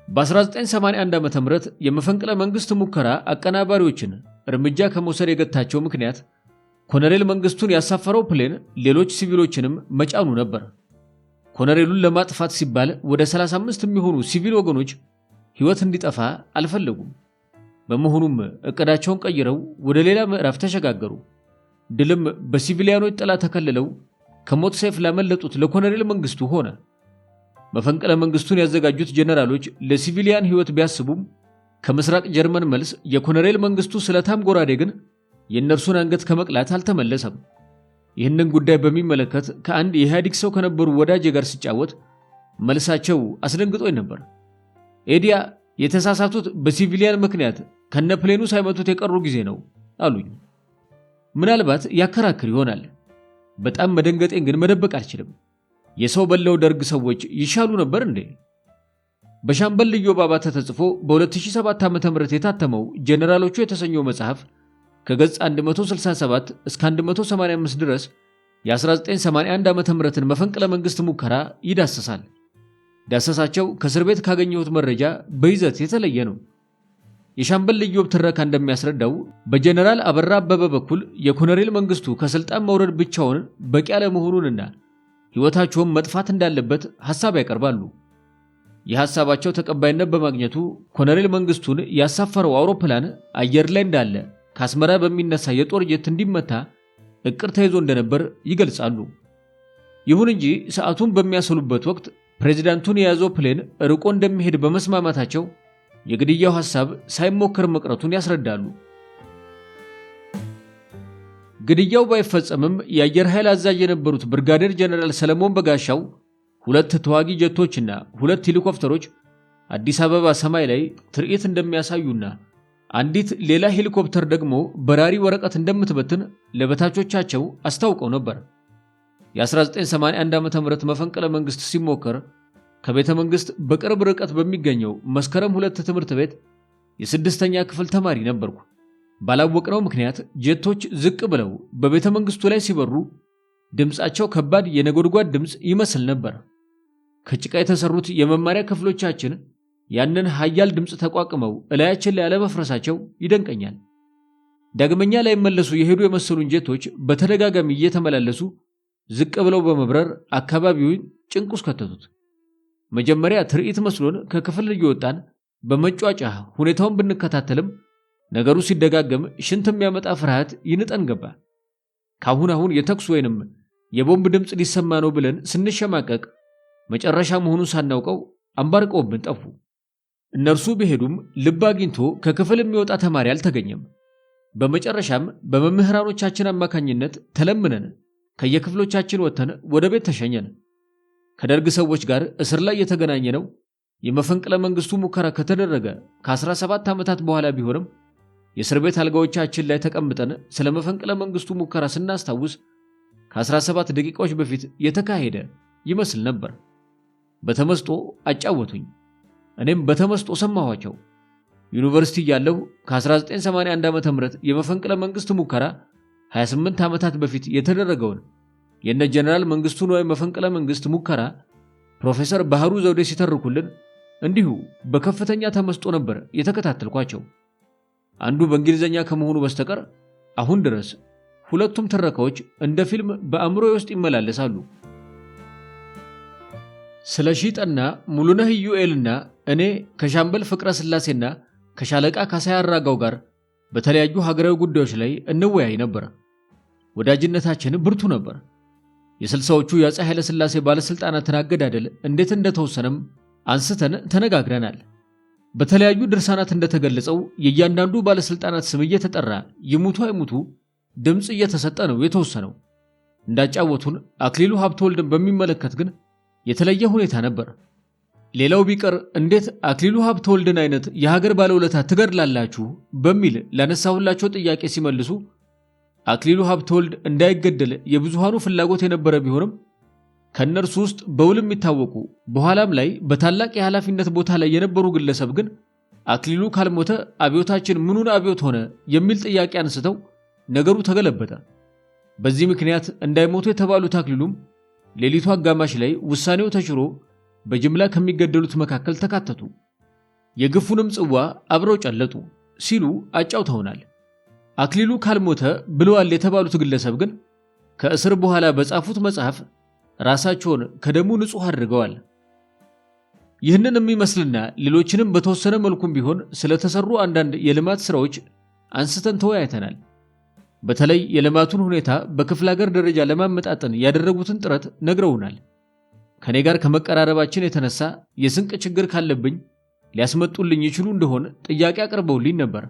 በ1981 ዓ.ም የመፈንቅለ መንግስት ሙከራ አቀናባሪዎችን እርምጃ ከመውሰድ የገታቸው ምክንያት ኮሎኔል መንግስቱን ያሳፈረው ፕሌን ሌሎች ሲቪሎችንም መጫኑ ነበር። ኮሎኔሉን ለማጥፋት ሲባል ወደ 35 የሚሆኑ ሲቪል ወገኖች ሕይወት እንዲጠፋ አልፈለጉም። በመሆኑም እቅዳቸውን ቀይረው ወደ ሌላ ምዕራፍ ተሸጋገሩ። ድልም በሲቪሊያኖች ጥላ ተከልለው ከሞት ሰይፍ ላመለጡት ለኮሎኔል መንግስቱ ሆነ። መፈንቅለ መንግስቱን ያዘጋጁት ጀነራሎች ለሲቪሊያን ሕይወት ቢያስቡም ከምስራቅ ጀርመን መልስ የኮሎኔል መንግስቱ ስለታም ጎራዴ ግን የእነርሱን አንገት ከመቅላት አልተመለሰም። ይህንን ጉዳይ በሚመለከት ከአንድ የኢህአዴግ ሰው ከነበሩ ወዳጄ ጋር ሲጫወት መልሳቸው አስደንግጦኝ ነበር። ኤዲያ የተሳሳቱት በሲቪሊያን ምክንያት ከነፕሌኑ ሳይመቱት የቀሩ ጊዜ ነው አሉኝ። ምናልባት ያከራክር ይሆናል። በጣም መደንገጤን ግን መደበቅ አልችልም። የሰው በለው ደርግ ሰዎች ይሻሉ ነበር እንዴ? በሻምበል ኢዮብ አባተ ተጽፎ በ2007 ዓ.ም የታተመው ጀነራሎቹ የተሰኘው መጽሐፍ ከገጽ 167 እስከ 185 ድረስ የ1981 ዓ.ም መፈንቅለ መንግስት ሙከራ ይዳሰሳል። ዳሰሳቸው ከእስር ቤት ካገኘሁት መረጃ በይዘት የተለየ ነው። የሻምበል ኢዮብ ትረካ እንደሚያስረዳው በጀነራል አበራ አበበ በኩል የኮሎኔል መንግስቱ ከስልጣን መውረድ ብቻውን በቂ ያለመሆኑንና ሕይወታቸውን መጥፋት እንዳለበት ሐሳብ ያቀርባሉ። የሐሳባቸው ተቀባይነት በማግኘቱ ኮሎኔል መንግስቱን ያሳፈረው አውሮፕላን አየር ላይ እንዳለ ከአስመራ በሚነሳ የጦር ጀት እንዲመታ እቅድ ተይዞ እንደነበር ይገልጻሉ። ይሁን እንጂ ሰዓቱን በሚያሰሉበት ወቅት ፕሬዝዳንቱን የያዘው ፕሌን ርቆ እንደሚሄድ በመስማማታቸው የግድያው ሐሳብ ሳይሞከር መቅረቱን ያስረዳሉ። ግድያው ባይፈጸምም የአየር ኃይል አዛዥ የነበሩት ብርጋዴር ጀነራል ሰለሞን በጋሻው 2 ተዋጊ ጀቶችና 2 ሄሊኮፕተሮች አዲስ አበባ ሰማይ ላይ ትርኢት እንደሚያሳዩና አንዲት ሌላ ሄሊኮፕተር ደግሞ በራሪ ወረቀት እንደምትበትን ለበታቾቻቸው አስታውቀው ነበር። የ1981 ዓ.ም መፈንቅለ መንግስት ሲሞከር ከቤተ መንግስት በቅርብ ርቀት በሚገኘው መስከረም 2 ትምህርት ቤት የ6ኛ ክፍል ተማሪ ነበርኩ። ባላወቅነው ምክንያት ጀቶች ዝቅ ብለው በቤተ መንግስቱ ላይ ሲበሩ ድምጻቸው ከባድ የነጎድጓድ ድምጽ ይመስል ነበር። ከጭቃ የተሰሩት የመማሪያ ክፍሎቻችን ያንን ኃያል ድምጽ ተቋቁመው እላያችን ላይ ያለመፍረሳቸው ይደንቀኛል። ዳግመኛ ላይ መለሱ የሄዱ የመሰሉን ጀቶች በተደጋጋሚ እየተመላለሱ ዝቅ ብለው በመብረር አካባቢውን ጭንቅ ውስጥ ከተቱት። መጀመሪያ ትርኢት መስሎን ከክፍል እየወጣን በመጫጫ ሁኔታውን ብንከታተልም ነገሩ ሲደጋገም ሽንት የሚያመጣ ፍርሃት ይንጠን ገባ። ካሁን የተኩስ ወይንም የቦምብ ድምጽ ሊሰማ ነው ብለን ስንሸማቀቅ መጨረሻ መሆኑን ሳናውቀው አንባርቀውብን ጠፉ። እነርሱ ቢሄዱም ልብ አግኝቶ ከክፍል የሚወጣ ተማሪ አልተገኘም። በመጨረሻም በመምህራኖቻችን አማካኝነት ተለምነን ከየክፍሎቻችን ወጥተን ወደ ቤት ተሸኘን። ከደርግ ሰዎች ጋር እስር ላይ የተገናኘነው የመፈንቅለ መንግስቱ ሙከራ ከተደረገ ከ17 ዓመታት በኋላ ቢሆንም የእስር ቤት አልጋዎቻችን ላይ ተቀምጠን ስለ መፈንቅለ መንግስቱ ሙከራ ስናስታውስ ከ17 ደቂቃዎች በፊት የተካሄደ ይመስል ነበር። በተመስጦ አጫወቱኝ። እኔም በተመስጦ ሰማኋቸው። ዩኒቨርሲቲ ያለው ከ1981 ዓ.ም የመፈንቅለ መንግስት ሙከራ 28 ዓመታት በፊት የተደረገውን የነ ጀነራል መንግስቱ ነዋይ መፈንቅለ መንግስት ሙከራ ፕሮፌሰር ባህሩ ዘውዴ ሲተርኩልን እንዲሁ በከፍተኛ ተመስጦ ነበር የተከታተልኳቸው። አንዱ በእንግሊዘኛ ከመሆኑ በስተቀር አሁን ድረስ ሁለቱም ትረካዎች እንደ ፊልም በአእምሮዬ ውስጥ ይመላለሳሉ። ስለሺ ጠና፣ ሙሉነህ ኢዩኤልና እኔ ከሻምበል ፍቅረ ስላሴና ከሻለቃ ካሳይ አራጋው ጋር በተለያዩ ሀገራዊ ጉዳዮች ላይ እንወያይ ነበር። ወዳጅነታችን ብርቱ ነበር። የስልሳዎቹ የአፄ ኃይለ ሥላሴ ባለስልጣናትን አገዳደል እንዴት እንደተወሰነም አንስተን ተነጋግረናል። በተለያዩ ድርሳናት እንደተገለጸው የእያንዳንዱ ባለስልጣናት ስም እየተጠራ ይሙቱ አይሙቱ ድምጽ እየተሰጠ ነው የተወሰነው። እንዳጫወቱን አክሊሉ ሀብተወልድን በሚመለከት ግን የተለየ ሁኔታ ነበር። ሌላው ቢቀር እንዴት አክሊሉ ሀብተወልድን አይነት የሀገር ባለውለታ ትገድላላችሁ በሚል ላነሳሁላቸው ጥያቄ ሲመልሱ አክሊሉ ሀብተወልድ እንዳይገደል የብዙሃኑ ፍላጎት የነበረ ቢሆንም ከነርሱ ውስጥ በውል የሚታወቁ በኋላም ላይ በታላቅ የኃላፊነት ቦታ ላይ የነበሩ ግለሰብ ግን አክሊሉ ካልሞተ አብዮታችን ምኑን አብዮት ሆነ የሚል ጥያቄ አንስተው ነገሩ ተገለበጠ። በዚህ ምክንያት እንዳይሞቱ የተባሉት አክሊሉም ሌሊቱ አጋማሽ ላይ ውሳኔው ተሽሮ በጅምላ ከሚገደሉት መካከል ተካተቱ። የግፉንም ጽዋ አብረው ጨለጡ ሲሉ አጫውተውናል። አክሊሉ ካልሞተ ብለዋል የተባሉት ግለሰብ ግን ከእስር በኋላ በጻፉት መጽሐፍ ራሳቸውን ከደሙ ንጹሕ አድርገዋል። ይህንን የሚመስልና ሌሎችንም በተወሰነ መልኩም ቢሆን ስለተሰሩ አንዳንድ የልማት ስራዎች አንስተን ተወያይተናል። በተለይ የልማቱን ሁኔታ በክፍለ ሀገር ደረጃ ለማመጣጠን ያደረጉትን ጥረት ነግረውናል። ከኔ ጋር ከመቀራረባችን የተነሳ የስንቅ ችግር ካለብኝ ሊያስመጡልኝ ይችሉ እንደሆን ጥያቄ አቅርበውልኝ ነበር።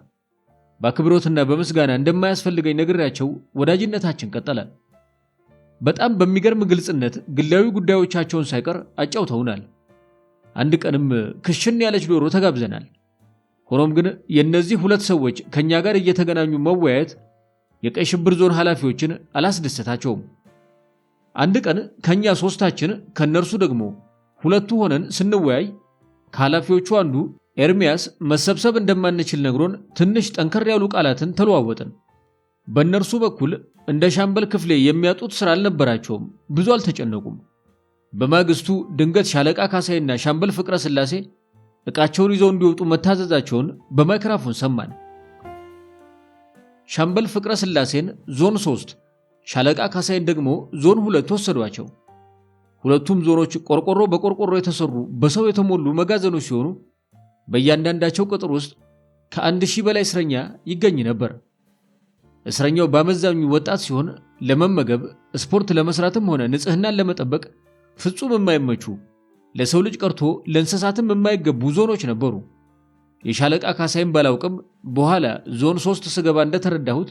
በአክብሮትና በምስጋና እንደማያስፈልገኝ ነግሬያቸው ወዳጅነታችን ቀጠለ። በጣም በሚገርም ግልጽነት ግላዊ ጉዳዮቻቸውን ሳይቀር አጫውተውናል። አንድ ቀንም ክሽን ያለች ዶሮ ተጋብዘናል። ሆኖም ግን የእነዚህ ሁለት ሰዎች ከኛ ጋር እየተገናኙ መወያየት የቀይ ሽብር ዞን ኃላፊዎችን አላስደሰታቸውም። አንድ ቀን ከኛ ሶስታችን ከነርሱ ደግሞ ሁለቱ ሆነን ስንወያይ ከኃላፊዎቹ አንዱ ኤርሚያስ መሰብሰብ እንደማንችል ነግሮን ትንሽ ጠንከር ያሉ ቃላትን ተለዋወጥን። በእነርሱ በኩል እንደ ሻምበል ክፍሌ የሚያጡት ስራ አልነበራቸውም፣ ብዙ አልተጨነቁም። በማግስቱ ድንገት ሻለቃ ካሳይና ሻምበል ፍቅረ ስላሴ ዕቃቸውን ይዘው እንዲወጡ መታዘዛቸውን በማይክራፎን ሰማን። ሻምበል ፍቅረ ስላሴን ዞን 3 ሻለቃ ካሳይን ደግሞ ዞን 2 ወሰዷቸው። ሁለቱም ዞኖች ቆርቆሮ በቆርቆሮ የተሰሩ በሰው የተሞሉ መጋዘኖች ሲሆኑ በእያንዳንዳቸው ቅጥር ውስጥ ከ1000 በላይ እስረኛ ይገኝ ነበር። እስረኛው በአመዛኙ ወጣት ሲሆን ለመመገብ ስፖርት ለመስራትም ሆነ ንጽህናን ለመጠበቅ ፍጹም የማይመቹ ለሰው ልጅ ቀርቶ ለእንስሳትም የማይገቡ ዞኖች ነበሩ። የሻለቃ ካሳይን ባላውቅም በኋላ ዞን 3 ስገባ እንደተረዳሁት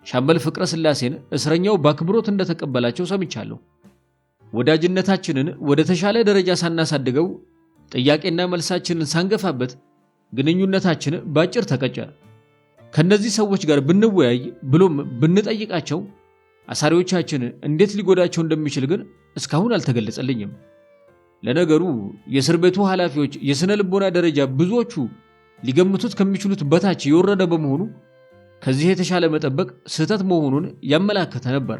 ሻምበል ፍቅረ ስላሴን እስረኛው በአክብሮት እንደተቀበላቸው ሰምቻለሁ። ወዳጅነታችንን ወደ ተሻለ ደረጃ ሳናሳድገው ጥያቄና መልሳችንን ሳንገፋበት ግንኙነታችን ባጭር ተቀጨ። ከነዚህ ሰዎች ጋር ብንወያይ ብሎም ብንጠይቃቸው አሳሪዎቻችን እንዴት ሊጎዳቸው እንደሚችል ግን እስካሁን አልተገለጸልኝም። ለነገሩ የእስር ቤቱ ኃላፊዎች የስነ ልቦና ደረጃ ብዙዎቹ ሊገምቱት ከሚችሉት በታች የወረደ በመሆኑ ከዚህ የተሻለ መጠበቅ ስህተት መሆኑን ያመላከተ ነበር።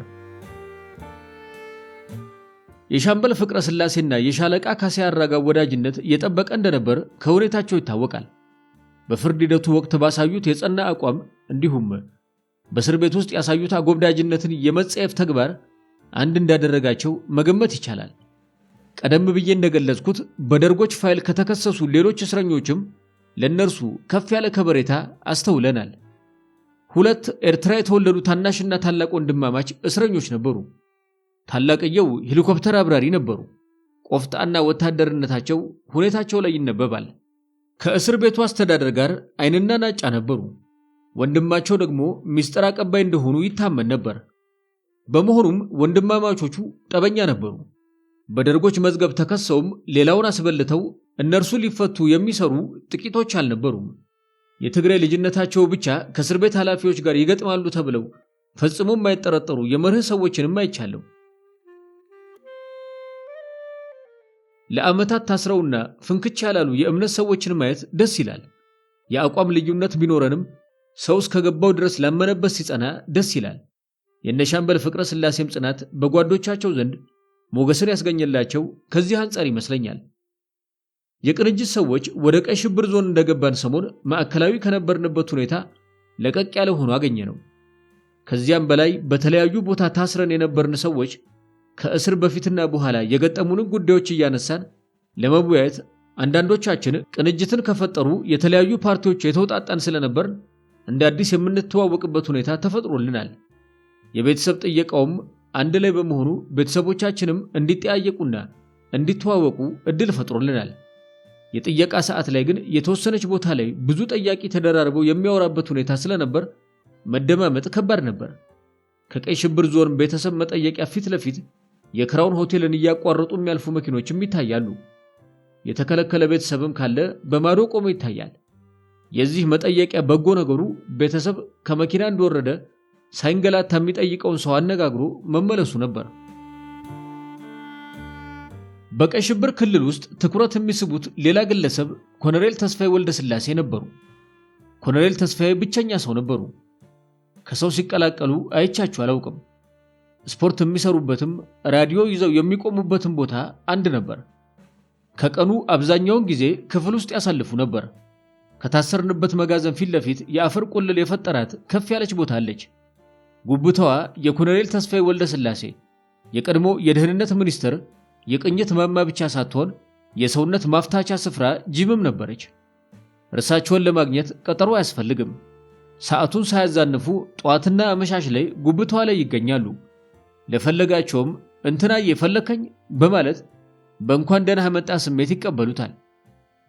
የሻምበል ፍቅረ ስላሴና የሻለቃ ካሳይ አራጋው ወዳጅነት የጠበቀ እንደነበር ከሁኔታቸው ይታወቃል። በፍርድ ሂደቱ ወቅት ባሳዩት የጸና አቋም እንዲሁም በእስር ቤት ውስጥ ያሳዩት አጎብዳጅነትን የመጸየፍ ተግባር አንድ እንዳደረጋቸው መገመት ይቻላል። ቀደም ብዬ እንደገለጽኩት በደርጎች ፋይል ከተከሰሱ ሌሎች እስረኞችም ለነርሱ ከፍ ያለ ከበሬታ አስተውለናል። ሁለት ኤርትራ የተወለዱ ታናሽና ታላቅ ወንድማማች እስረኞች ነበሩ። ታላቅየው ሄሊኮፕተር አብራሪ ነበሩ። ቆፍጣና ወታደርነታቸው ሁኔታቸው ላይ ይነበባል። ከእስር ቤቱ አስተዳደር ጋር አይንና ናጫ ነበሩ። ወንድማቸው ደግሞ ሚስጥር አቀባይ እንደሆኑ ይታመን ነበር። በመሆኑም ወንድማማቾቹ ጠበኛ ነበሩ። በደርጎች መዝገብ ተከሰውም ሌላውን አስበልተው እነርሱ ሊፈቱ የሚሰሩ ጥቂቶች አልነበሩም። የትግራይ ልጅነታቸው ብቻ ከእስር ቤት ኃላፊዎች ጋር ይገጥማሉ ተብለው ፈጽሞ የማይጠረጠሩ የመርህ ሰዎችንም አይቻለሁ። ለዓመታት ታስረውና ፍንክች ያላሉ የእምነት ሰዎችን ማየት ደስ ይላል። የአቋም ልዩነት ቢኖረንም ሰው እስከገባው ድረስ ላመነበት ሲጸና ደስ ይላል። የነሻምበል ፍቅረ ስላሴም ጽናት በጓዶቻቸው ዘንድ ሞገስን ያስገኘላቸው ከዚህ አንጻር ይመስለኛል። የቅንጅት ሰዎች ወደ ቀይ ሽብር ዞን እንደገባን ሰሞን ማዕከላዊ ከነበርንበት ሁኔታ ለቀቅ ያለ ሆኖ አገኘ ነው። ከዚያም በላይ በተለያዩ ቦታ ታስረን የነበርን ሰዎች ከእስር በፊትና በኋላ የገጠሙንን ጉዳዮች እያነሳን ለመወያየት አንዳንዶቻችን ቅንጅትን ከፈጠሩ የተለያዩ ፓርቲዎች የተውጣጣን ስለነበር እንደ አዲስ የምንተዋወቅበት ሁኔታ ተፈጥሮልናል። የቤተሰብ ጥየቃውም አንድ ላይ በመሆኑ ቤተሰቦቻችንም እንዲጠያየቁና እንዲተዋወቁ እድል ፈጥሮልናል። የጥየቃ ሰዓት ላይ ግን የተወሰነች ቦታ ላይ ብዙ ጠያቂ ተደራርበው የሚያወራበት ሁኔታ ስለነበር መደማመጥ ከባድ ነበር። ከቀይ ሽብር ዞን ቤተሰብ መጠየቂያ ፊት ለፊት የክራውን ሆቴልን እያቋረጡ የሚያልፉ መኪኖችም ይታያሉ። የተከለከለ ቤተሰብም ካለ በማዶ ቆሞ ይታያል። የዚህ መጠየቂያ በጎ ነገሩ ቤተሰብ ከመኪና እንደወረደ ሳይንገላታ የሚጠይቀውን ሰው አነጋግሮ መመለሱ ነበር። በቀይ ሽብር ክልል ውስጥ ትኩረት የሚስቡት ሌላ ግለሰብ ኮሎኔል ተስፋዬ ወልደ ስላሴ ነበሩ። ኮሎኔል ተስፋዬ ብቸኛ ሰው ነበሩ። ከሰው ሲቀላቀሉ አይቻችሁ አላውቅም። ስፖርት የሚሰሩበትም ራዲዮ ይዘው የሚቆሙበትም ቦታ አንድ ነበር። ከቀኑ አብዛኛውን ጊዜ ክፍል ውስጥ ያሳልፉ ነበር። ከታሰርንበት መጋዘን ፊት ለፊት የአፈር ቁልል የፈጠራት ከፍ ያለች ቦታ አለች። ጉብታዋ የኮሎኔል ተስፋዬ ወልደስላሴ የቀድሞ የደህንነት ሚኒስትር የቅኝት ማማ ብቻ ሳትሆን የሰውነት ማፍታቻ ስፍራ ጂምም ነበረች። እርሳቸውን ለማግኘት ቀጠሮ አያስፈልግም። ሰዓቱን ሳያዛንፉ ጠዋትና አመሻሽ ላይ ጉብታዋ ላይ ይገኛሉ። ለፈለጋቸውም እንትናዬ ፈለከኝ በማለት በእንኳን ደህና መጣ ስሜት ይቀበሉታል።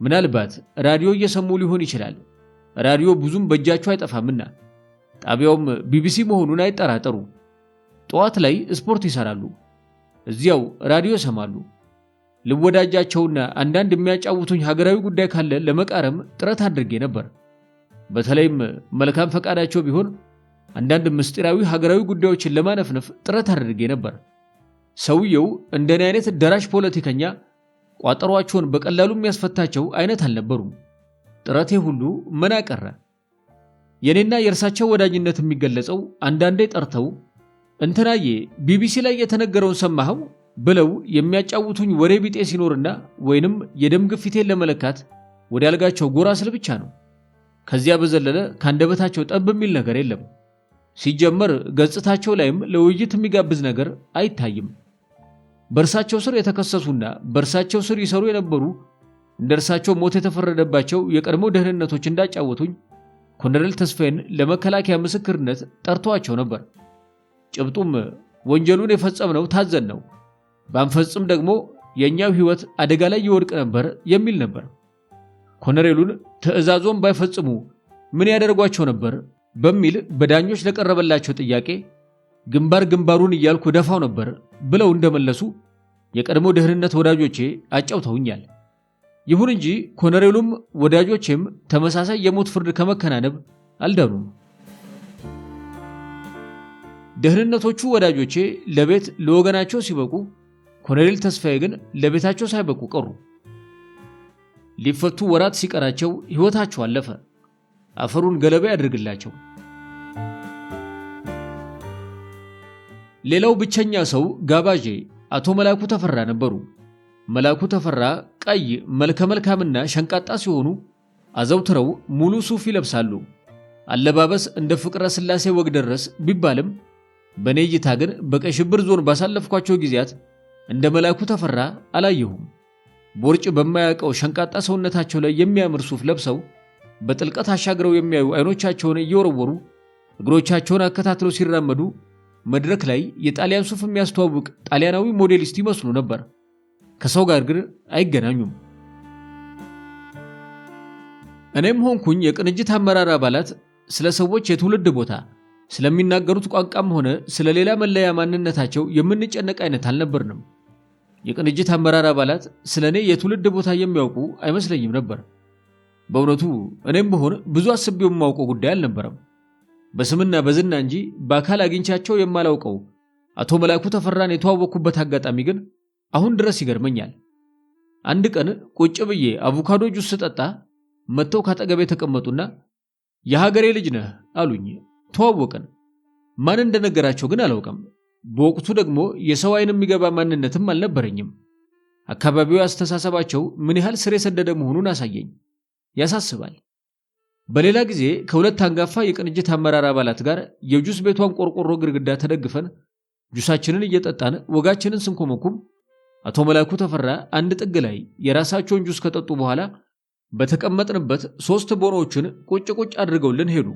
ምናልባት ራዲዮ እየሰሙ ሊሆን ይችላል። ራዲዮ ብዙም በእጃቸው አይጠፋምና ጣቢያውም ቢቢሲ መሆኑን አይጠራጠሩ። ጠዋት ላይ ስፖርት ይሰራሉ፣ እዚያው ራዲዮ ይሰማሉ። ልወዳጃቸውና አንዳንድ የሚያጫውቱኝ ሀገራዊ ጉዳይ ካለ ለመቃረም ጥረት አድርጌ ነበር። በተለይም መልካም ፈቃዳቸው ቢሆን አንዳንድ ምስጢራዊ ሀገራዊ ጉዳዮችን ለማነፍነፍ ጥረት አድርጌ ነበር። ሰውየው እንደኔ አይነት ደራሽ ፖለቲከኛ ቋጠሯቸውን በቀላሉ የሚያስፈታቸው አይነት አልነበሩም። ጥረቴ ሁሉ መና ቀረ። የኔና የእርሳቸው ወዳጅነት የሚገለጸው አንዳንዴ ጠርተው እንትናዬ ቢቢሲ ላይ የተነገረውን ሰማኸው ብለው የሚያጫውቱኝ ወሬ ቢጤ ሲኖርና ወይንም የደም ግፊቴን ለመለካት ወደ አልጋቸው ጎራ ስል ብቻ ነው። ከዚያ በዘለለ ካንደበታቸው ጠብ የሚል ነገር የለም። ሲጀመር ገጽታቸው ላይም ለውይይት የሚጋብዝ ነገር አይታይም። በእርሳቸው ስር የተከሰሱና በእርሳቸው ስር ይሰሩ የነበሩ እንደ እርሳቸው ሞት የተፈረደባቸው የቀድሞ ደህንነቶች እንዳጫወቱኝ ኮሎኔል ተስፋዬን ለመከላከያ ምስክርነት ጠርተዋቸው ነበር። ጭብጡም ወንጀሉን የፈጸምነው ታዘን ነው፣ ባንፈጽም ደግሞ የእኛው ሕይወት አደጋ ላይ ይወድቅ ነበር የሚል ነበር። ኮሎኔሉን ትዕዛዞን ባይፈጽሙ ምን ያደርጓቸው ነበር በሚል በዳኞች ለቀረበላቸው ጥያቄ ግንባር ግንባሩን እያልኩ ደፋው ነበር ብለው እንደመለሱ የቀድሞ ደህንነት ወዳጆቼ አጫውተውኛል። ይሁን እንጂ ኮሎኔሉም ወዳጆቼም ተመሳሳይ የሞት ፍርድ ከመከናነብ አልዳኑም። ደህንነቶቹ ወዳጆቼ ለቤት ለወገናቸው ሲበቁ፣ ኮሎኔል ተስፋዬ ግን ለቤታቸው ሳይበቁ ቀሩ። ሊፈቱ ወራት ሲቀራቸው ሕይወታቸው አለፈ። አፈሩን ገለባ ያድርግላቸው። ሌላው ብቸኛ ሰው ጋባዤ አቶ መላኩ ተፈራ ነበሩ። መላኩ ተፈራ ቀይ መልከ መልካምና ሸንቃጣ ሲሆኑ አዘውትረው ሙሉ ሱፍ ይለብሳሉ። አለባበስ እንደ ፍቅረ ሥላሴ ወግ ደረስ ቢባልም በኔ እይታ ግን በቀይ ሽብር ዞን ባሳለፍኳቸው ጊዜያት እንደ መላኩ ተፈራ አላየሁም። ቦርጭ በማያውቀው ሸንቃጣ ሰውነታቸው ላይ የሚያምር ሱፍ ለብሰው በጥልቀት አሻግረው የሚያዩ አይኖቻቸውን እየወረወሩ እግሮቻቸውን አከታትለው ሲራመዱ መድረክ ላይ የጣሊያን ሱፍ የሚያስተዋውቅ ጣሊያናዊ ሞዴሊስት ይመስሉ ነበር። ከሰው ጋር ግን አይገናኙም። እኔም ሆንኩኝ የቅንጅት አመራር አባላት ስለ ሰዎች የትውልድ ቦታ፣ ስለሚናገሩት ቋንቋም ሆነ ስለ ሌላ መለያ ማንነታቸው የምንጨነቅ አይነት አልነበርንም። የቅንጅት አመራር አባላት ስለኔ የትውልድ ቦታ የሚያውቁ አይመስለኝም ነበር። በእውነቱ እኔም ብሆን ብዙ አስቤው የማውቀው ጉዳይ አልነበረም። በስምና በዝና እንጂ በአካል አግኝቻቸው የማላውቀው አቶ መላኩ ተፈራን የተዋወቅኩበት አጋጣሚ ግን አሁን ድረስ ይገርመኛል። አንድ ቀን ቁጭ ብዬ አቮካዶ ጁስ ስጠጣ መጥተው ካጠገቤ ተቀመጡና የሀገሬ ልጅ ነህ አሉኝ። ተዋወቅን። ማን እንደነገራቸው ግን አላውቅም። በወቅቱ ደግሞ የሰው አይን የሚገባ ማንነትም አልነበረኝም። አካባቢው አስተሳሰባቸው ምን ያህል ስር የሰደደ መሆኑን አሳየኝ። ያሳስባል። በሌላ ጊዜ ከሁለት አንጋፋ የቅንጅት አመራር አባላት ጋር የጁስ ቤቷን ቆርቆሮ ግድግዳ ተደግፈን ጁሳችንን እየጠጣን ወጋችንን ስንኮመኩም አቶ መላኩ ተፈራ አንድ ጥግ ላይ የራሳቸውን ጁስ ከጠጡ በኋላ በተቀመጥንበት 3 ቦኖችን ቁጭ ቁጭ አድርገውልን ሄዱ።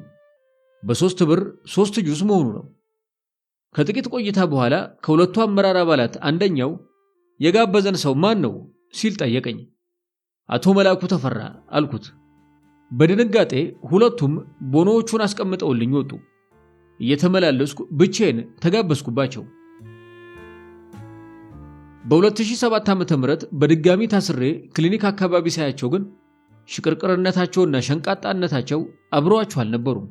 በ3 ብር 3 ጁስ መሆኑ ነው። ከጥቂት ቆይታ በኋላ ከሁለቱ አመራር አባላት አንደኛው የጋበዘን ሰው ማን ነው ሲል ጠየቀኝ። አቶ መላኩ ተፈራ አልኩት። በድንጋጤ ሁለቱም ቦኖዎቹን አስቀምጠውልኝ ወጡ። እየተመላለስኩ ብቻዬን ተጋበዝኩባቸው። በ2007 ዓ.ም በድጋሚ ታስሬ ክሊኒክ አካባቢ ሳያቸው ግን ሽቅርቅርነታቸውና ሸንቃጣነታቸው አብረዋቸው አልነበሩም።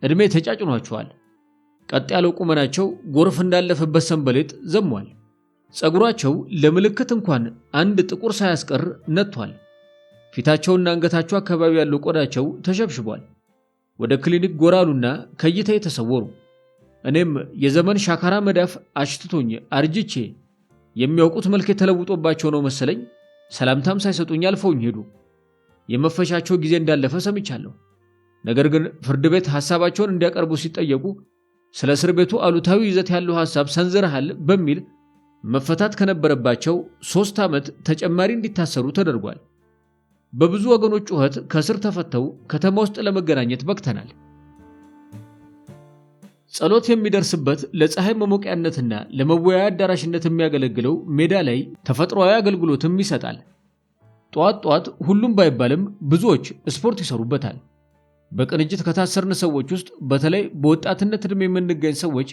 እድሜ ተጫጭኗቸዋል። ቀጥ ያለው ቁመናቸው ጎርፍ እንዳለፈበት ሰንበሌጥ ዘሟል። ጸጉራቸው ለምልክት እንኳን አንድ ጥቁር ሳያስቀር ነጥቷል። ፊታቸውና አንገታቸው አካባቢ ያለው ቆዳቸው ተሸብሽቧል። ወደ ክሊኒክ ጎራሉና ከይታ ተሰወሩ። እኔም የዘመን ሻካራ መዳፍ አሽትቶኝ አርጅቼ የሚያውቁት መልክ ተለውጦባቸው ነው መሰለኝ ሰላምታም ሳይሰጡኝ አልፈውኝ ሄዱ። የመፈሻቸው ጊዜ እንዳለፈ ሰምቻለሁ። ነገር ግን ፍርድ ቤት ሐሳባቸውን እንዲያቀርቡ ሲጠየቁ ስለ እስር ቤቱ አሉታዊ ይዘት ያለው ሐሳብ ሰንዝረሃል በሚል መፈታት ከነበረባቸው 3 ዓመት ተጨማሪ እንዲታሰሩ ተደርጓል። በብዙ ወገኖች ጩኸት ከስር ተፈተው ከተማ ውስጥ ለመገናኘት በቅተናል። ጸሎት የሚደርስበት ለፀሐይ መሞቂያነትና ለመወያያ አዳራሽነት የሚያገለግለው ሜዳ ላይ ተፈጥሯዊ አገልግሎትም ይሰጣል። ጧት ሁሉም ባይባልም ብዙዎች ስፖርት ይሰሩበታል። በቅንጅት ከታሰርን ሰዎች ውስጥ በተለይ በወጣትነት ዕድሜ የምንገኝ ሰዎች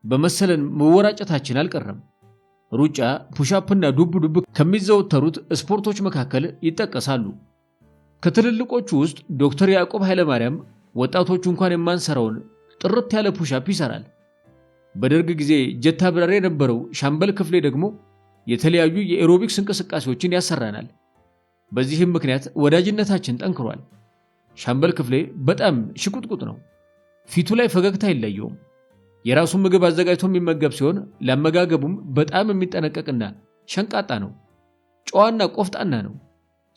በመሰለን መወራጨታችን አልቀረም። ሩጫ፣ ፑሻፕና ዱብ ከሚዘወተሩት ስፖርቶች መካከል ይጠቀሳሉ። ከትልልቆቹ ውስጥ ዶክተር ያዕቆብ ኃይለማርያም ወጣቶቹ እንኳን የማንሰራውን ጥርት ያለ ፑሻፕ ይሰራል። በደርግ ጊዜ ጀት አብራሪ የነበረው ሻምበል ክፍሌ ደግሞ የተለያዩ የኤሮቢክስ እንቅስቃሴዎችን ያሰራናል። በዚህም ምክንያት ወዳጅነታችን ጠንክሯል። ሻምበል ክፍሌ በጣም ሽቁጥቁጥ ነው። ፊቱ ላይ ፈገግታ የለየውም። የራሱን ምግብ አዘጋጅቶ የሚመገብ ሲሆን ለአመጋገቡም በጣም የሚጠነቀቅና ሸንቃጣ ነው። ጨዋና ቆፍጣና ነው።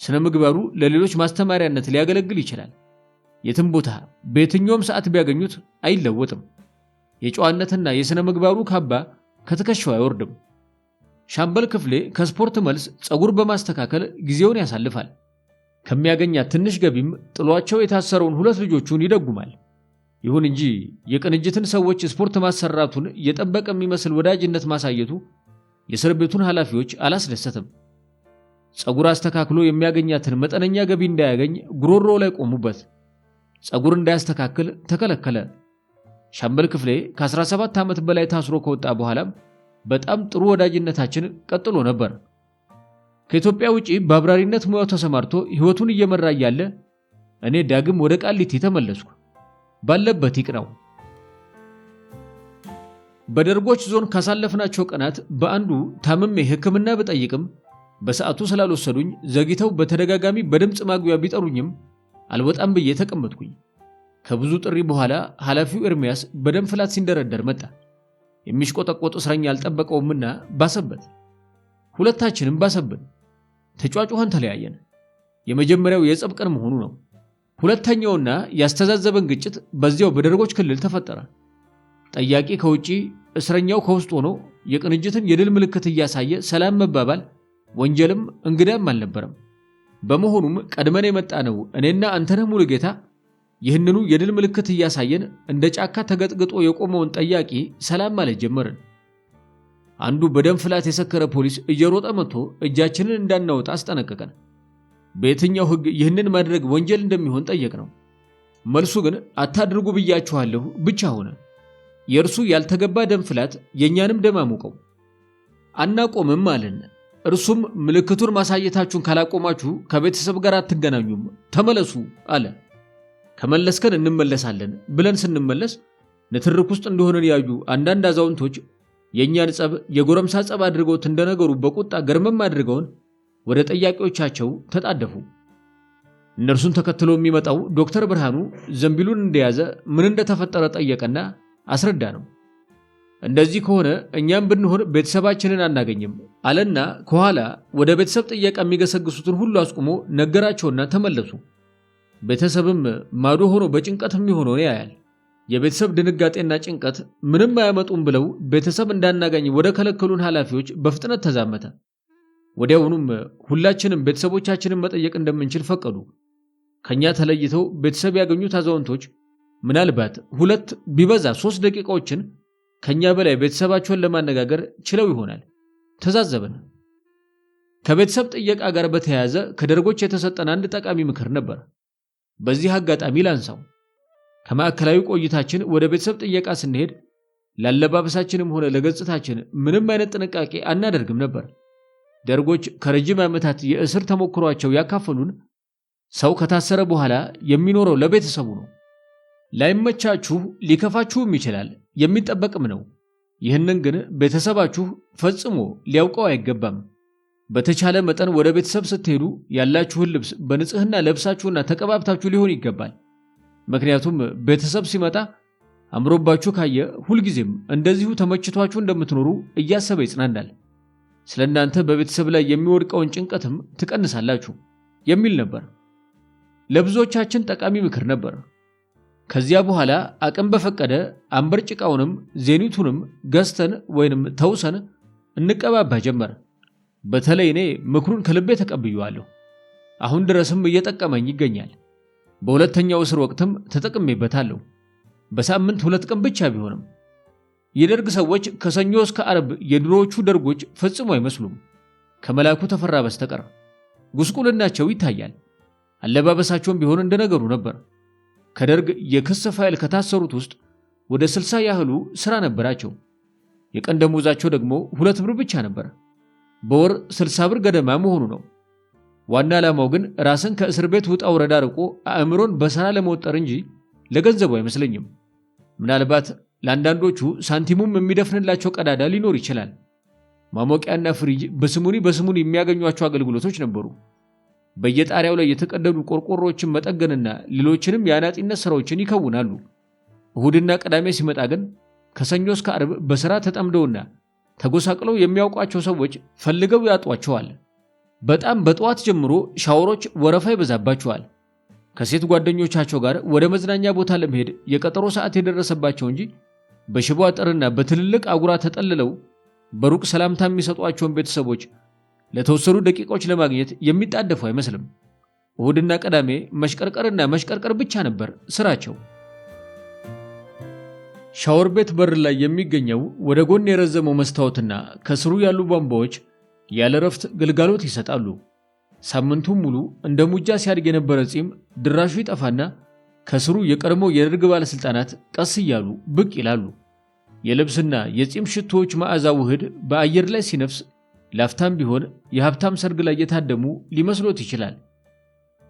ስነ ምግባሩ ለሌሎች ማስተማሪያነት ሊያገለግል ይችላል። የትም ቦታ በየትኛውም ሰዓት ቢያገኙት አይለወጥም። የጨዋነትና የስነ ምግባሩ ካባ ከትከሻው አይወርድም። ሻምበል ክፍሌ ከስፖርት መልስ ፀጉር በማስተካከል ጊዜውን ያሳልፋል። ከሚያገኛት ትንሽ ገቢም ጥሏቸው የታሰረውን 2 ልጆቹን ይደጉማል። ይሁን እንጂ የቅንጅትን ሰዎች ስፖርት ማሰራቱን የጠበቀ የሚመስል ወዳጅነት ማሳየቱ የእስር ቤቱን ኃላፊዎች አላስደሰትም። ፀጉር አስተካክሎ የሚያገኛትን መጠነኛ ገቢ እንዳያገኝ ጉሮሮ ላይ ቆሙበት። ፀጉር እንዳያስተካክል ተከለከለ። ሻምበል ክፍሌ ከ17 ዓመት በላይ ታስሮ ከወጣ በኋላም በጣም ጥሩ ወዳጅነታችን ቀጥሎ ነበር። ከኢትዮጵያ ውጪ በአብራሪነት ሙያው ተሰማርቶ ሕይወቱን እየመራ እያለ እኔ ዳግም ወደ ቃሊቲ ተመለስኩ። ባለበት ይቅናው። በደርጎች ዞን ካሳለፍናቸው ቀናት በአንዱ ታምሜ ሕክምና ብጠይቅም በሰዓቱ ስላልወሰዱኝ ዘግይተው በተደጋጋሚ በድምፅ ማጉያ ቢጠሩኝም አልወጣም ብዬ ተቀመጥኩኝ። ከብዙ ጥሪ በኋላ ኃላፊው ኤርሚያስ በደም ፍላት ሲንደረደር መጣ። የሚሽቆጠቆጥ እስረኛ አልጠበቀውምና ባሰበት። ሁለታችንም ባሰብን። ተጫጫኸን፣ ተለያየን። የመጀመሪያው የጸብ ቀን መሆኑ ነው። ሁለተኛውና ያስተዛዘበን ግጭት በዚያው በደርጎች ክልል ተፈጠረ። ጠያቂ ከውጪ እስረኛው ከውስጥ ሆኖ የቅንጅትን የድል ምልክት እያሳየ ሰላም መባባል ወንጀልም እንግዳም አልነበረም። በመሆኑም ቀድመን የመጣነው እኔና አንተነህ ሙሉጌታ ይህንኑ የድል ምልክት እያሳየን እንደ ጫካ ተገጥግጦ የቆመውን ጠያቂ ሰላም ማለት ጀመርን። አንዱ በደም ፍላት የሰከረ ፖሊስ እየሮጠ መጥቶ እጃችንን እንዳናወጣ አስጠነቀቀን። በየትኛው ሕግ ይህንን ማድረግ ወንጀል እንደሚሆን ጠየቅነው። መልሱ ግን አታድርጉ ብያችኋለሁ ብቻ ሆነ። የእርሱ ያልተገባ ደም ፍላት የኛንም ደም አሞቀው። አናቆምም አለን። እርሱም ምልክቱን ማሳየታችሁን ካላቆማችሁ ከቤተሰብ ጋር አትገናኙም፣ ተመለሱ አለ። ከመለስከን እንመለሳለን ብለን ስንመለስ ንትርክ ውስጥ እንደሆነን ያዩ አንዳንድ አዛውንቶች የኛን ጸብ የጎረምሳ ጸብ አድርገውት እንደነገሩ በቁጣ ገርመም አድርገውን ወደ ጠያቂዎቻቸው ተጣደፉ። እነርሱን ተከትሎ የሚመጣው ዶክተር ብርሃኑ ዘንቢሉን እንደያዘ ምን እንደተፈጠረ ጠየቀና አስረዳ ነው። እንደዚህ ከሆነ እኛም ብንሆን ቤተሰባችንን አናገኝም አለና ከኋላ ወደ ቤተሰብ ጥየቃ የሚገሰግሱትን ሁሉ አስቁሞ ነገራቸውና ተመለሱ። ቤተሰብም ማዶ ሆኖ በጭንቀት የሚሆነውን ያያል። የቤተሰብ ድንጋጤና ጭንቀት ምንም አያመጡም ብለው ቤተሰብ እንዳናገኝ ወደ ከለከሉን ኃላፊዎች በፍጥነት ተዛመተ። ወዲያውኑም ሁላችንም ቤተሰቦቻችንን መጠየቅ እንደምንችል ፈቀዱ። ከኛ ተለይተው ቤተሰብ ያገኙት አዛውንቶች ምናልባት 2 ቢበዛ 3 ደቂቃዎችን ከኛ በላይ ቤተሰባቸውን ለማነጋገር ችለው ይሆናል። ተዛዘበን። ከቤተሰብ ጥየቃ ጋር በተያያዘ ከደርጎች የተሰጠን አንድ ጠቃሚ ምክር ነበር። በዚህ አጋጣሚ ላንሳው። ከማዕከላዊ ቆይታችን ወደ ቤተሰብ ጥየቃ ስንሄድ ላለባበሳችንም ሆነ ለገጽታችን ምንም አይነት ጥንቃቄ አናደርግም ነበር። ደርጎች ከረጅም ዓመታት የእስር ተሞክሯቸው ያካፈሉን ሰው ከታሰረ በኋላ የሚኖረው ለቤተሰቡ ነው። ላይመቻችሁ ሊከፋችሁም ይችላል፣ የሚጠበቅም ነው። ይህንን ግን ቤተሰባችሁ ፈጽሞ ሊያውቀው አይገባም። በተቻለ መጠን ወደ ቤተሰብ ስትሄዱ ያላችሁን ልብስ በንጽህና ለብሳችሁና ተቀባብታችሁ ሊሆን ይገባል። ምክንያቱም ቤተሰብ ሲመጣ አምሮባችሁ ካየ ሁልጊዜም እንደዚሁ ተመችቷችሁ እንደምትኖሩ እያሰበ ይጽናናል። ስለናንተ በቤተሰብ ላይ የሚወድቀውን ጭንቀትም ትቀንሳላችሁ የሚል ነበር። ለብዙዎቻችን ጠቃሚ ምክር ነበር። ከዚያ በኋላ አቅም በፈቀደ አንበር ጭቃውንም ዜኒቱንም ገዝተን ወይንም ተውሰን እንቀባባ ጀመር። በተለይ እኔ ምክሩን ከልቤ ተቀብየዋለሁ። አሁን ድረስም እየጠቀመኝ ይገኛል። በሁለተኛው እስር ወቅትም ተጠቅሜበታለሁ። በሳምንት 2 ቀን ብቻ ቢሆንም። የደርግ ሰዎች ከሰኞ እስከ ዓርብ የድሮዎቹ ደርጎች ፈጽሞ አይመስሉም፣ ከመላኩ ተፈራ በስተቀር። ጉስቁልናቸው ይታያል። አለባበሳቸውም ቢሆን እንደነገሩ ነበር። ከደርግ የክስ ፋይል ከታሰሩት ውስጥ ወደ 60 ያህሉ ሥራ ነበራቸው። የቀን ደሞዛቸው ደግሞ 2 ብር ብቻ ነበር። በወር 60 ብር ገደማ መሆኑ ነው። ዋና ዓላማው ግን ራስን ከእስር ቤት ውጣ ውረድ አርቆ አእምሮን በሥራ ለመወጠር እንጂ ለገንዘቡ አይመስለኝም። ምናልባት ለአንዳንዶቹ ሳንቲሙም የሚደፍንላቸው ቀዳዳ ሊኖር ይችላል። ማሞቂያና ፍሪጅ በስሙኒ የሚያገኟቸው አገልግሎቶች ነበሩ። በየጣሪያው ላይ የተቀደዱ ቆርቆሮዎችን መጠገንና ሌሎችንም የአናጢነት ሥራዎችን ይከውናሉ። እሁድና ቅዳሜ ሲመጣ ግን ከሰኞ እስከ ዓርብ በሥራ ተጠምደውና ተጎሳቅለው የሚያውቋቸው ሰዎች ፈልገው ያጧቸዋል። በጣም በጠዋት ጀምሮ ሻወሮች ወረፋ ይበዛባቸዋል። ከሴት ጓደኞቻቸው ጋር ወደ መዝናኛ ቦታ ለመሄድ የቀጠሮ ሰዓት የደረሰባቸው እንጂ በሽቦ አጥርና በትልልቅ አጉራ ተጠልለው በሩቅ ሰላምታ የሚሰጧቸውን ቤተሰቦች ለተወሰኑ ደቂቃዎች ለማግኘት የሚጣደፉ አይመስልም። እሁድና ቅዳሜ መሽቀርቀር ብቻ ነበር ስራቸው። ሻወር ቤት በር ላይ የሚገኘው ወደ ጎን የረዘመው መስታወትና ከስሩ ያሉ ቧንቧዎች ያለ ረፍት ግልጋሎት ይሰጣሉ። ሳምንቱን ሙሉ እንደ ሙጃ ሲያድግ የነበረ ጺም ድራሹ ይጠፋና ከስሩ የቀድሞ የደርግ ባለስልጣናት ቀስ እያሉ ብቅ ይላሉ። የልብስና የጺም ሽቶዎች መዓዛ ውህድ በአየር ላይ ሲነፍስ ላፍታም ቢሆን የሀብታም ሰርግ ላይ የታደሙ ሊመስሎት ይችላል።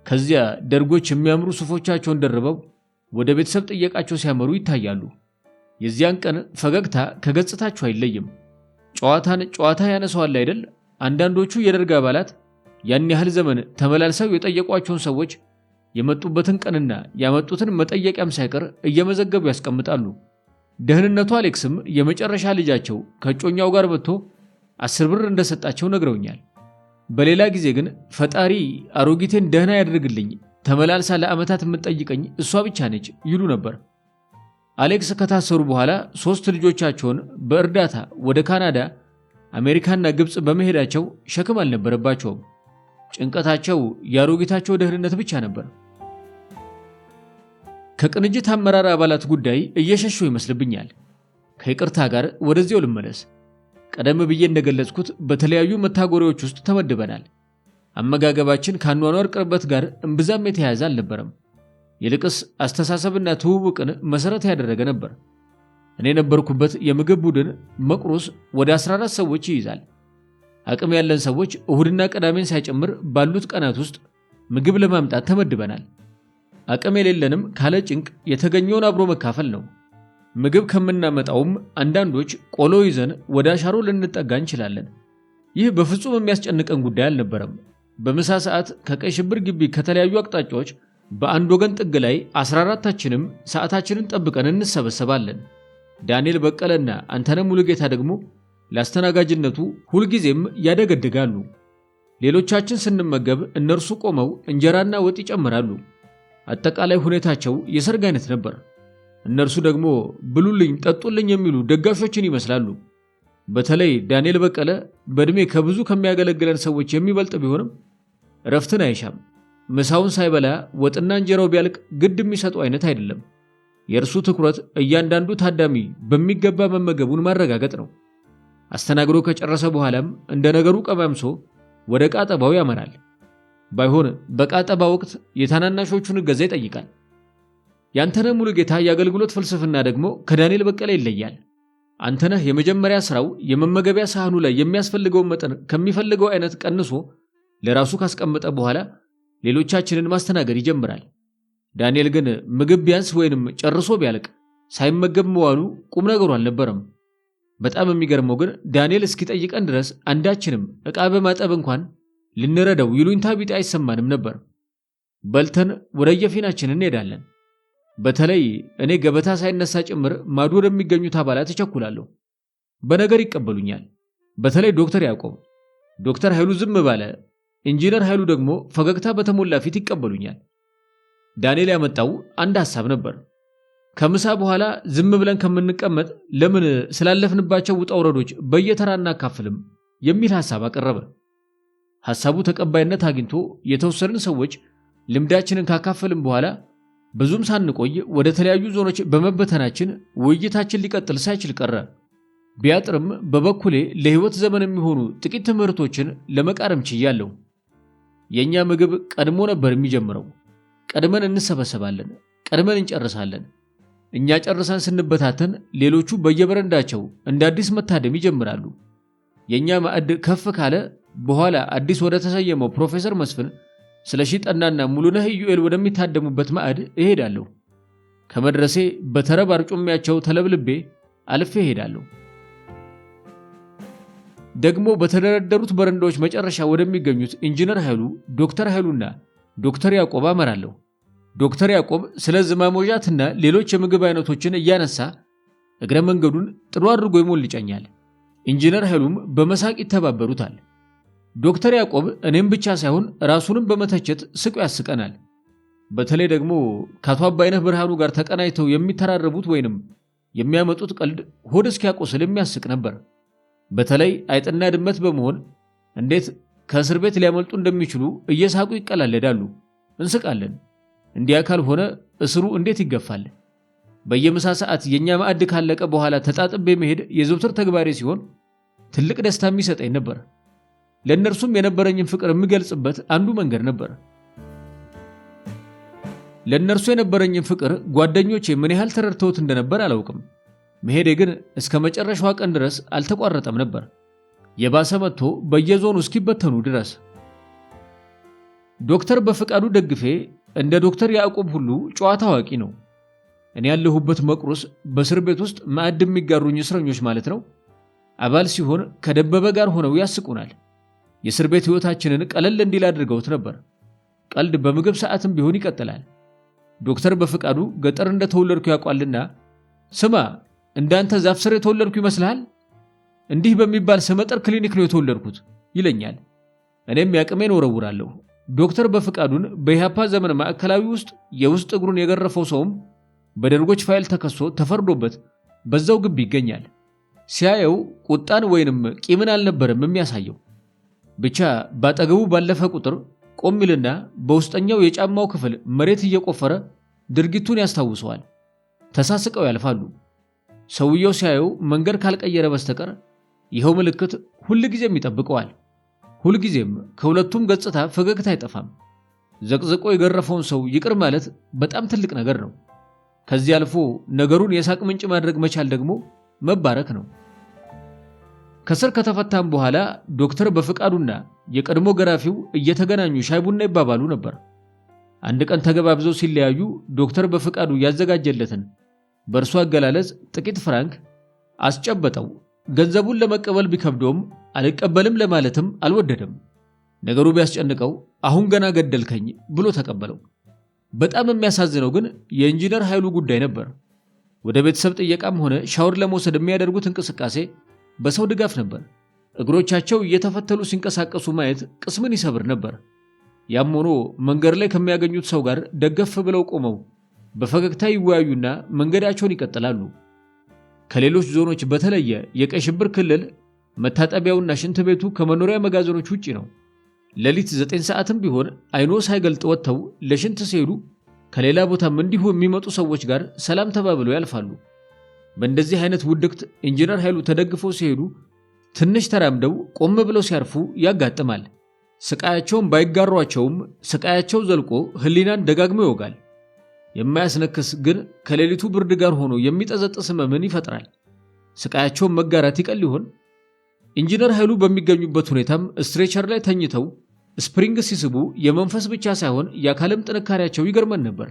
ከዚያ ደርጎች የሚያምሩ ሱፎቻቸውን ደርበው ወደ ቤተሰብ ጥየቃቸው ሲያመሩ ይታያሉ። የዚያን ቀን ፈገግታ ከገጽታቸው አይለይም። ጨዋታ ያነሰዋል አይደል? አንዳንዶቹ የደርግ አባላት ያን ያህል ዘመን ተመላልሰው የጠየቋቸውን ሰዎች የመጡበትን ቀንና ያመጡትን መጠየቂያም ሳይቀር እየመዘገቡ ያስቀምጣሉ። ደህንነቱ አሌክስም የመጨረሻ ልጃቸው ከጮኛው ጋር መጥቶ 10 ብር እንደሰጣቸው ነግረውኛል። በሌላ ጊዜ ግን ፈጣሪ አሮጊቴን ደህና ያድርግልኝ፣ ተመላልሳ ለዓመታት የምትጠይቀኝ እሷ ብቻ ነች ይሉ ነበር። አሌክስ ከታሰሩ በኋላ 3 ልጆቻቸውን በእርዳታ ወደ ካናዳ፣ አሜሪካና ግብፅ በመሄዳቸው ሸክም አልነበረባቸውም። ጭንቀታቸው የአሮጊታቸው ደህንነት ብቻ ነበር። ከቅንጅት አመራር አባላት ጉዳይ እየሸሹ ይመስልብኛል። ከይቅርታ ጋር ወደዚያው ልመለስ። ቀደም ብዬ እንደገለጽኩት በተለያዩ መታጎሪያዎች ውስጥ ተመድበናል። አመጋገባችን ከአኗኗር ቅርበት ጋር እምብዛም የተያያዘ አልነበረም። ይልቅስ አስተሳሰብና ትውውቅን መሰረት ያደረገ ነበር። እኔ የነበርኩበት የምግብ ቡድን መቁረስ ወደ 14 ሰዎች ይይዛል። አቅም ያለን ሰዎች እሁድና ቅዳሜን ሳይጨምር ባሉት ቀናት ውስጥ ምግብ ለማምጣት ተመድበናል። አቅም የሌለንም ካለ ጭንቅ የተገኘውን አብሮ መካፈል ነው። ምግብ ከምናመጣውም አንዳንዶች ቆሎ ይዘን ወደ አሻሮ ልንጠጋ እንችላለን። ይህ በፍጹም የሚያስጨንቀን ጉዳይ አልነበረም። በምሳ ሰዓት ከቀይ ሽብር ግቢ ከተለያዩ አቅጣጫዎች በአንድ ወገን ጥግ ላይ 14ታችንም ሰዓታችንን ጠብቀን እንሰበሰባለን። ዳንኤል በቀለና አንተነህ ሙሉጌታ ደግሞ ለአስተናጋጅነቱ ሁልጊዜም ያደገድጋሉ። ሌሎቻችን ስንመገብ እነርሱ ቆመው እንጀራና ወጥ ይጨምራሉ። አጠቃላይ ሁኔታቸው የሰርግ አይነት ነበር። እነርሱ ደግሞ ብሉልኝ ጠጡልኝ የሚሉ ደጋሾችን ይመስላሉ። በተለይ ዳንኤል በቀለ በእድሜ ከብዙ ከሚያገለግለን ሰዎች የሚበልጥ ቢሆንም እረፍትን አይሻም። ምሳውን ሳይበላ ወጥና እንጀራው ቢያልቅ ግድ የሚሰጠው አይነት አይደለም። የእርሱ ትኩረት እያንዳንዱ ታዳሚ በሚገባ መመገቡን ማረጋገጥ ነው። አስተናግዶ ከጨረሰ በኋላም እንደ ነገሩ ቀማምሶ ወደ ቃጠባው ያመራል። ባይሆን በቃጠባ ወቅት የታናናሾቹን እገዛ ይጠይቃል። የአንተነህ ሙሉጌታ የአገልግሎት ፍልስፍና ደግሞ ከዳንኤል በቀለ ይለያል። አንተነህ የመጀመሪያ ስራው የመመገቢያ ሳህኑ ላይ የሚያስፈልገውን መጠን ከሚፈልገው አይነት ቀንሶ ለራሱ ካስቀመጠ በኋላ ሌሎቻችንን ማስተናገድ ይጀምራል። ዳንኤል ግን ምግብ ቢያንስ ወይንም ጨርሶ ቢያልቅ ሳይመገብ መዋሉ ቁም ነገሩ አልነበረም። በጣም የሚገርመው ግን ዳንኤል እስኪጠይቀን ድረስ አንዳችንም ዕቃ በማጠብ እንኳን ልንረዳው ይሉኝታ ቢጤ አይሰማንም ነበር። በልተን ወደየፊናችን እንሄዳለን። በተለይ እኔ ገበታ ሳይነሳ ጭምር ማዶ ወደሚገኙት አባላት እቸኩላለሁ። በነገር ይቀበሉኛል። በተለይ ዶክተር ያዕቆብ፣ ዶክተር ኃይሉ ዝም ባለ፣ ኢንጂነር ኃይሉ ደግሞ ፈገግታ በተሞላ ፊት ይቀበሉኛል። ዳንኤል ያመጣው አንድ ሐሳብ ነበር። ከምሳ በኋላ ዝም ብለን ከምንቀመጥ ለምን ስላለፍንባቸው ውጣ ውረዶች በየተራ እናካፍልም የሚል ሐሳብ አቀረበ። ሐሳቡ ተቀባይነት አግኝቶ የተወሰንን ሰዎች ልምዳችንን ካካፈልን በኋላ ብዙም ሳንቆይ ወደ ተለያዩ ዞኖች በመበተናችን ውይይታችን ሊቀጥል ሳይችል ቀረ። ቢያጥርም በበኩሌ ለሕይወት ዘመን የሚሆኑ ጥቂት ትምህርቶችን ለመቃረም ችያለሁ። የእኛ ምግብ ቀድሞ ነበር የሚጀምረው። ቀድመን እንሰበሰባለን፣ ቀድመን እንጨርሳለን። እኛ ጨርሰን ስንበታተን ሌሎቹ በየበረንዳቸው እንደ አዲስ መታደም ይጀምራሉ። የእኛ ማዕድ ከፍ ካለ በኋላ አዲስ ወደ ተሰየመው ፕሮፌሰር መስፍን ስለሺ ጠናና ሙሉነህ ኢዩኤል ወደሚታደሙበት ማዕድ እሄዳለሁ። ከመድረሴ በተረብ አርጩሜያቸው ተለብልቤ አልፌ እሄዳለሁ። ደግሞ በተደረደሩት በረንዳዎች መጨረሻ ወደሚገኙት ኢንጂነር ኃይሉ፣ ዶክተር ኃይሉና ዶክተር ያዕቆብ አመራለሁ። ዶክተር ያዕቆብ ስለ ዝማሞዣትና ሌሎች የምግብ አይነቶችን እያነሳ እግረ መንገዱን ጥሩ አድርጎ ይሞልጨኛል። ኢንጂነር ኃይሉም በመሳቅ ይተባበሩታል። ዶክተር ያዕቆብ እኔም ብቻ ሳይሆን ራሱንም በመተቸት ስቆ ያስቀናል። በተለይ ደግሞ ከአቶ አባይነህ ብርሃኑ ጋር ተቀናይተው የሚተራረቡት ወይንም የሚያመጡት ቀልድ ሆድ እስኪያቆስል የሚያስቅ ነበር። በተለይ አይጥና ድመት በመሆን እንዴት ከእስር ቤት ሊያመልጡ እንደሚችሉ እየሳቁ ይቀላለዳሉ። እንስቃለን። እንዲያ ካልሆነ እስሩ እንዴት ይገፋል? በየምሳ ሰዓት የኛ ማዕድ ካለቀ በኋላ ተጣጥቤ መሄድ የዘውትር ተግባሬ ሲሆን ትልቅ ደስታ የሚሰጠኝ ነበር። ለእነርሱም የነበረኝን ፍቅር የምገልጽበት አንዱ መንገድ ነበር። ለእነርሱ የነበረኝን ፍቅር ጓደኞቼ ምን ያህል ተረድተውት እንደነበር አላውቅም። መሄዴ ግን እስከ መጨረሻዋ ቀን ድረስ አልተቋረጠም ነበር። የባሰ መጥቶ በየዞኑ እስኪበተኑ ድረስ። ዶክተር በፍቃዱ ደግፌ እንደ ዶክተር ያዕቆብ ሁሉ ጨዋታ አዋቂ ነው። እኔ ያለሁበት መቁረስ በእስር ቤት ውስጥ ማዕድ የሚጋሩኝ እስረኞች ማለት ነው። አባል ሲሆን ከደበበ ጋር ሆነው ያስቁናል። የእስር ቤት ሕይወታችንን ቀለል እንዲል አድርገውት ነበር። ቀልድ በምግብ ሰዓትም ቢሆን ይቀጥላል። ዶክተር በፍቃዱ ገጠር እንደተወለድኩ ያውቋልና ስማ እንዳንተ ዛፍ ስር የተወለድኩ ይመስልሃል? እንዲህ በሚባል ስመጥር ክሊኒክ ነው የተወለድኩት ይለኛል። እኔም ያቅሜን ወረውራለሁ። ዶክተር በፍቃዱን በኢህአፓ ዘመን ማዕከላዊ ውስጥ የውስጥ እግሩን የገረፈው ሰውም በደርጎች ፋይል ተከሶ ተፈርዶበት በዛው ግብ ይገኛል። ሲያየው ቁጣን ወይንም ቂምን አልነበረም የሚያሳየው። ብቻ ባጠገቡ ባለፈ ቁጥር ቆሚልና በውስጠኛው የጫማው ክፍል መሬት እየቆፈረ ድርጊቱን ያስታውሰዋል። ተሳስቀው ያልፋሉ። ሰውየው ሲያየው መንገድ ካልቀየረ በስተቀር ይኸው ምልክት ሁልጊዜም ይጠብቀዋል። ሁልጊዜም ከሁለቱም ገጽታ ፈገግታ አይጠፋም። ዘቅዝቆ የገረፈውን ሰው ይቅር ማለት በጣም ትልቅ ነገር ነው። ከዚህ አልፎ ነገሩን የሳቅ ምንጭ ማድረግ መቻል ደግሞ መባረክ ነው። ከስር ከተፈታም በኋላ ዶክተር በፍቃዱና የቀድሞ ገራፊው እየተገናኙ ሻይ ቡና ይባባሉ ነበር። አንድ ቀን ተገባብዘው ሲለያዩ ዶክተር በፍቃዱ ያዘጋጀለትን በእርሱ አገላለጽ ጥቂት ፍራንክ አስጨበጠው። ገንዘቡን ለመቀበል ቢከብዶም አልቀበልም ለማለትም አልወደደም። ነገሩ ቢያስጨንቀው አሁን ገና ገደልከኝ ብሎ ተቀበለው። በጣም የሚያሳዝነው ግን የኢንጂነር ኃይሉ ጉዳይ ነበር። ወደ ቤተሰብ ጥየቃም ሆነ ሻወር ለመውሰድ የሚያደርጉት እንቅስቃሴ በሰው ድጋፍ ነበር። እግሮቻቸው እየተፈተሉ ሲንቀሳቀሱ ማየት ቅስምን ይሰብር ነበር። ያም ሆኖ መንገድ ላይ ከሚያገኙት ሰው ጋር ደገፍ ብለው ቆመው በፈገግታ ይወያዩና መንገዳቸውን ይቀጥላሉ። ከሌሎች ዞኖች በተለየ የቀይ ሽብር ክልል መታጠቢያውና ሽንት ቤቱ ከመኖሪያ መጋዘኖች ውጪ ነው። ሌሊት 9 ሰዓትም ቢሆን አይኖ ሳይገልጥ ወጥተው ለሽንት ሲሄዱ ከሌላ ቦታም እንዲሁ የሚመጡ ሰዎች ጋር ሰላም ተባብለው ያልፋሉ። በእንደዚህ አይነት ውድቅት ኢንጂነር ኃይሉ ተደግፈው ሲሄዱ ትንሽ ተራምደው ቆም ብለው ሲያርፉ ያጋጥማል። ስቃያቸውን ባይጋሯቸውም ስቃያቸው ዘልቆ ህሊናን ደጋግሞ ይወጋል። የማያስነክስ ግን ከሌሊቱ ብርድ ጋር ሆኖ የሚጠዘጥስ ህመምን ይፈጥራል። ስቃያቸውን መጋራት ይቀል ይሆን? ኢንጂነር ኃይሉ በሚገኙበት ሁኔታም ስትሬቸር ላይ ተኝተው ስፕሪንግ ሲስቡ የመንፈስ ብቻ ሳይሆን የአካልም ጥንካሬያቸው ይገርመን ነበር።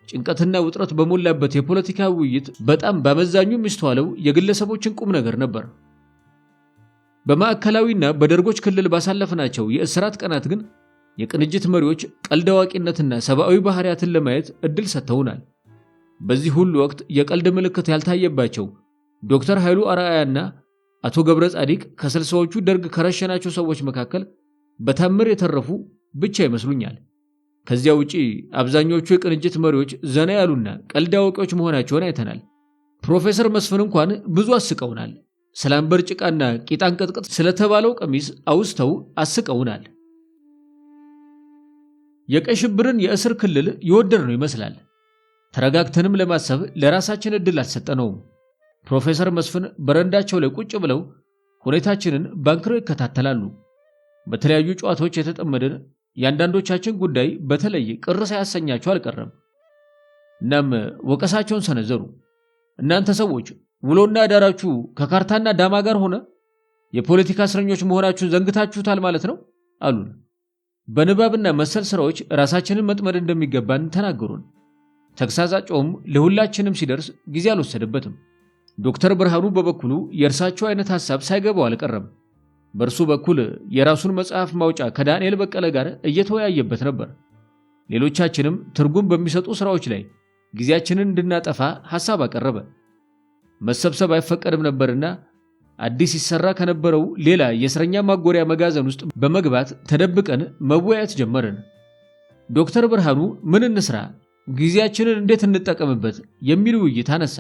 ጭንቀትና ውጥረት በሞላበት የፖለቲካ ውይይት በጣም በአመዛኙ የሚስተዋለው የግለሰቦችን ቁም ነገር ነበር። በማዕከላዊና በደርጎች ክልል ባሳለፍናቸው የእስራት ቀናት ግን የቅንጅት መሪዎች ቀልድ አዋቂነትና ሰብአዊ ባህሪያትን ለማየት እድል ሰጥተውናል። በዚህ ሁሉ ወቅት የቀልድ ምልክት ያልታየባቸው ዶክተር ኃይሉ አርአያና አቶ ገብረ ጻዲቅ ከ60ዎቹ ደርግ ከረሸናቸው ሰዎች መካከል በታምር የተረፉ ብቻ ይመስሉኛል። ከዚያ ውጪ አብዛኞቹ የቅንጅት መሪዎች ዘና ያሉና ቀልድ አዋቂዎች መሆናቸውን አይተናል። ፕሮፌሰር መስፍን እንኳን ብዙ አስቀውናል። ሰላምበር ጭቃና ቂጣን ቅጥቅጥ ስለተባለው ቀሚስ አውስተው አስቀውናል። የቀይ ሽብርን የእስር ክልል ይወደድ ነው ይመስላል። ተረጋግተንም ለማሰብ ለራሳችን እድል አልሰጠነውም። ፕሮፌሰር መስፍን በረንዳቸው ላይ ቁጭ ብለው ሁኔታችንን ባንክረው ይከታተላሉ። በተለያዩ ጨዋታዎች የተጠመደን የአንዳንዶቻችን ጉዳይ በተለይ ቅር ሳያሰኛቸው አልቀረም። እናም ወቀሳቸውን ሰነዘሩ። እናንተ ሰዎች ውሎና አዳራችሁ ከካርታና ዳማ ጋር ሆነ፣ የፖለቲካ እስረኞች መሆናችሁን ዘንግታችሁታል ማለት ነው አሉን። በንባብና መሰል ስራዎች ራሳችንን መጥመድ እንደሚገባን ተናገሩን። ተግሳጻቸውም ለሁላችንም ሲደርስ ጊዜ አልወሰደበትም። ዶክተር ብርሃኑ በበኩሉ የእርሳቸው አይነት ሐሳብ ሳይገባው አልቀረም። በእርሱ በኩል የራሱን መጽሐፍ ማውጫ ከዳንኤል በቀለ ጋር እየተወያየበት ነበር። ሌሎቻችንም ትርጉም በሚሰጡ ስራዎች ላይ ጊዜያችንን እንድናጠፋ ሐሳብ አቀረበ። መሰብሰብ አይፈቀድም ነበርና አዲስ ይሰራ ከነበረው ሌላ የእስረኛ ማጎሪያ መጋዘን ውስጥ በመግባት ተደብቀን መወያየት ጀመርን። ዶክተር ብርሃኑ ምን እንስራ፣ ጊዜያችንን እንዴት እንጠቀምበት የሚል ውይይት አነሳ።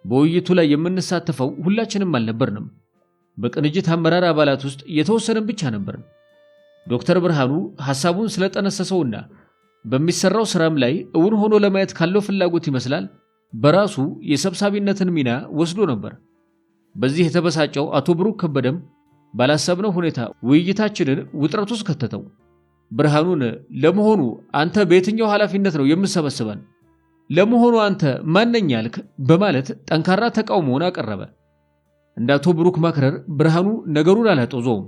በውይይቱ ላይ የምንሳተፈው ሁላችንም አልነበርንም። በቅንጅት አመራር አባላት ውስጥ የተወሰነን ብቻ ነበርን። ዶክተር ብርሃኑ ሐሳቡን ስለጠነሰሰውና በሚሰራው ስራም ላይ እውን ሆኖ ለማየት ካለው ፍላጎት ይመስላል በራሱ የሰብሳቢነትን ሚና ወስዶ ነበር። በዚህ የተበሳጨው አቶ ብሩክ ከበደም ባላሰብነው ሁኔታ ውይይታችንን ውጥረት ውስጥ ከተተው። ብርሃኑን ለመሆኑ አንተ በየትኛው ኃላፊነት ነው የምሰበስበን? ለመሆኑ አንተ ማነኛ ያልክ? በማለት ጠንካራ ተቃውሞውን አቀረበ። እንደ አቶ ብሩክ ማክረር ብርሃኑ ነገሩን አላጦዘውም።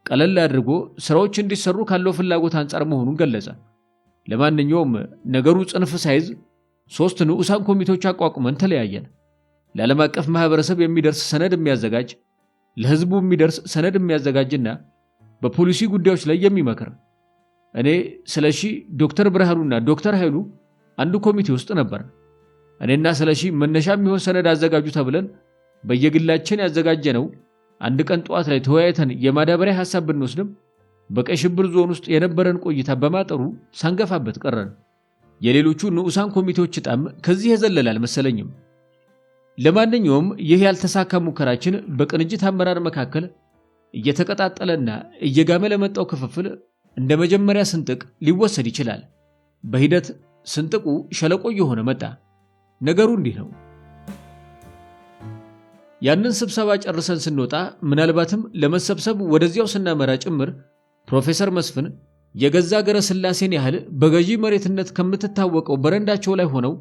ቀለል አድርጎ ስራዎች እንዲሰሩ ካለው ፍላጎት አንጻር መሆኑን ገለጸ። ለማንኛውም ነገሩ ጽንፍ ሳይዝ 3 ንዑሳን ኮሚቴዎች አቋቁመን ተለያየን። ለዓለም አቀፍ ማህበረሰብ የሚደርስ ሰነድ የሚያዘጋጅ፣ ለህዝቡ የሚደርስ ሰነድ የሚያዘጋጅና በፖሊሲ ጉዳዮች ላይ የሚመክር። እኔ ስለሺ፣ ዶክተር ብርሃኑና ዶክተር ኃይሉ አንዱ ኮሚቴ ውስጥ ነበር። እኔና ስለሺ መነሻ የሚሆን ሰነድ አዘጋጁ ተብለን በየግላችን ያዘጋጀነው አንድ ቀን ጧት ላይ ተወያይተን የማዳበሪያ ሐሳብ ብንወስድም በቀይ ሽብር ዞን ውስጥ የነበረን ቆይታ በማጠሩ ሳንገፋበት ቀረን። የሌሎቹ ንዑሳን ኮሚቴዎች ጣም ከዚህ የዘለለ አልመሰለኝም። ለማንኛውም ይህ ያልተሳካ ሙከራችን በቅንጅት አመራር መካከል እየተቀጣጠለና እየጋመ ለመጣው ክፍፍል እንደ መጀመሪያ ስንጥቅ ሊወሰድ ይችላል። በሂደት ስንጥቁ ሸለቆ የሆነ መጣ። ነገሩ እንዲህ ነው። ያንን ስብሰባ ጨርሰን ስንወጣ ምናልባትም ለመሰብሰብ ወደዚያው ስናመራ ጭምር ፕሮፌሰር መስፍን የገዛ ገረ ስላሴን ያህል በገዢ መሬትነት ከምትታወቀው በረንዳቸው ላይ ሆነው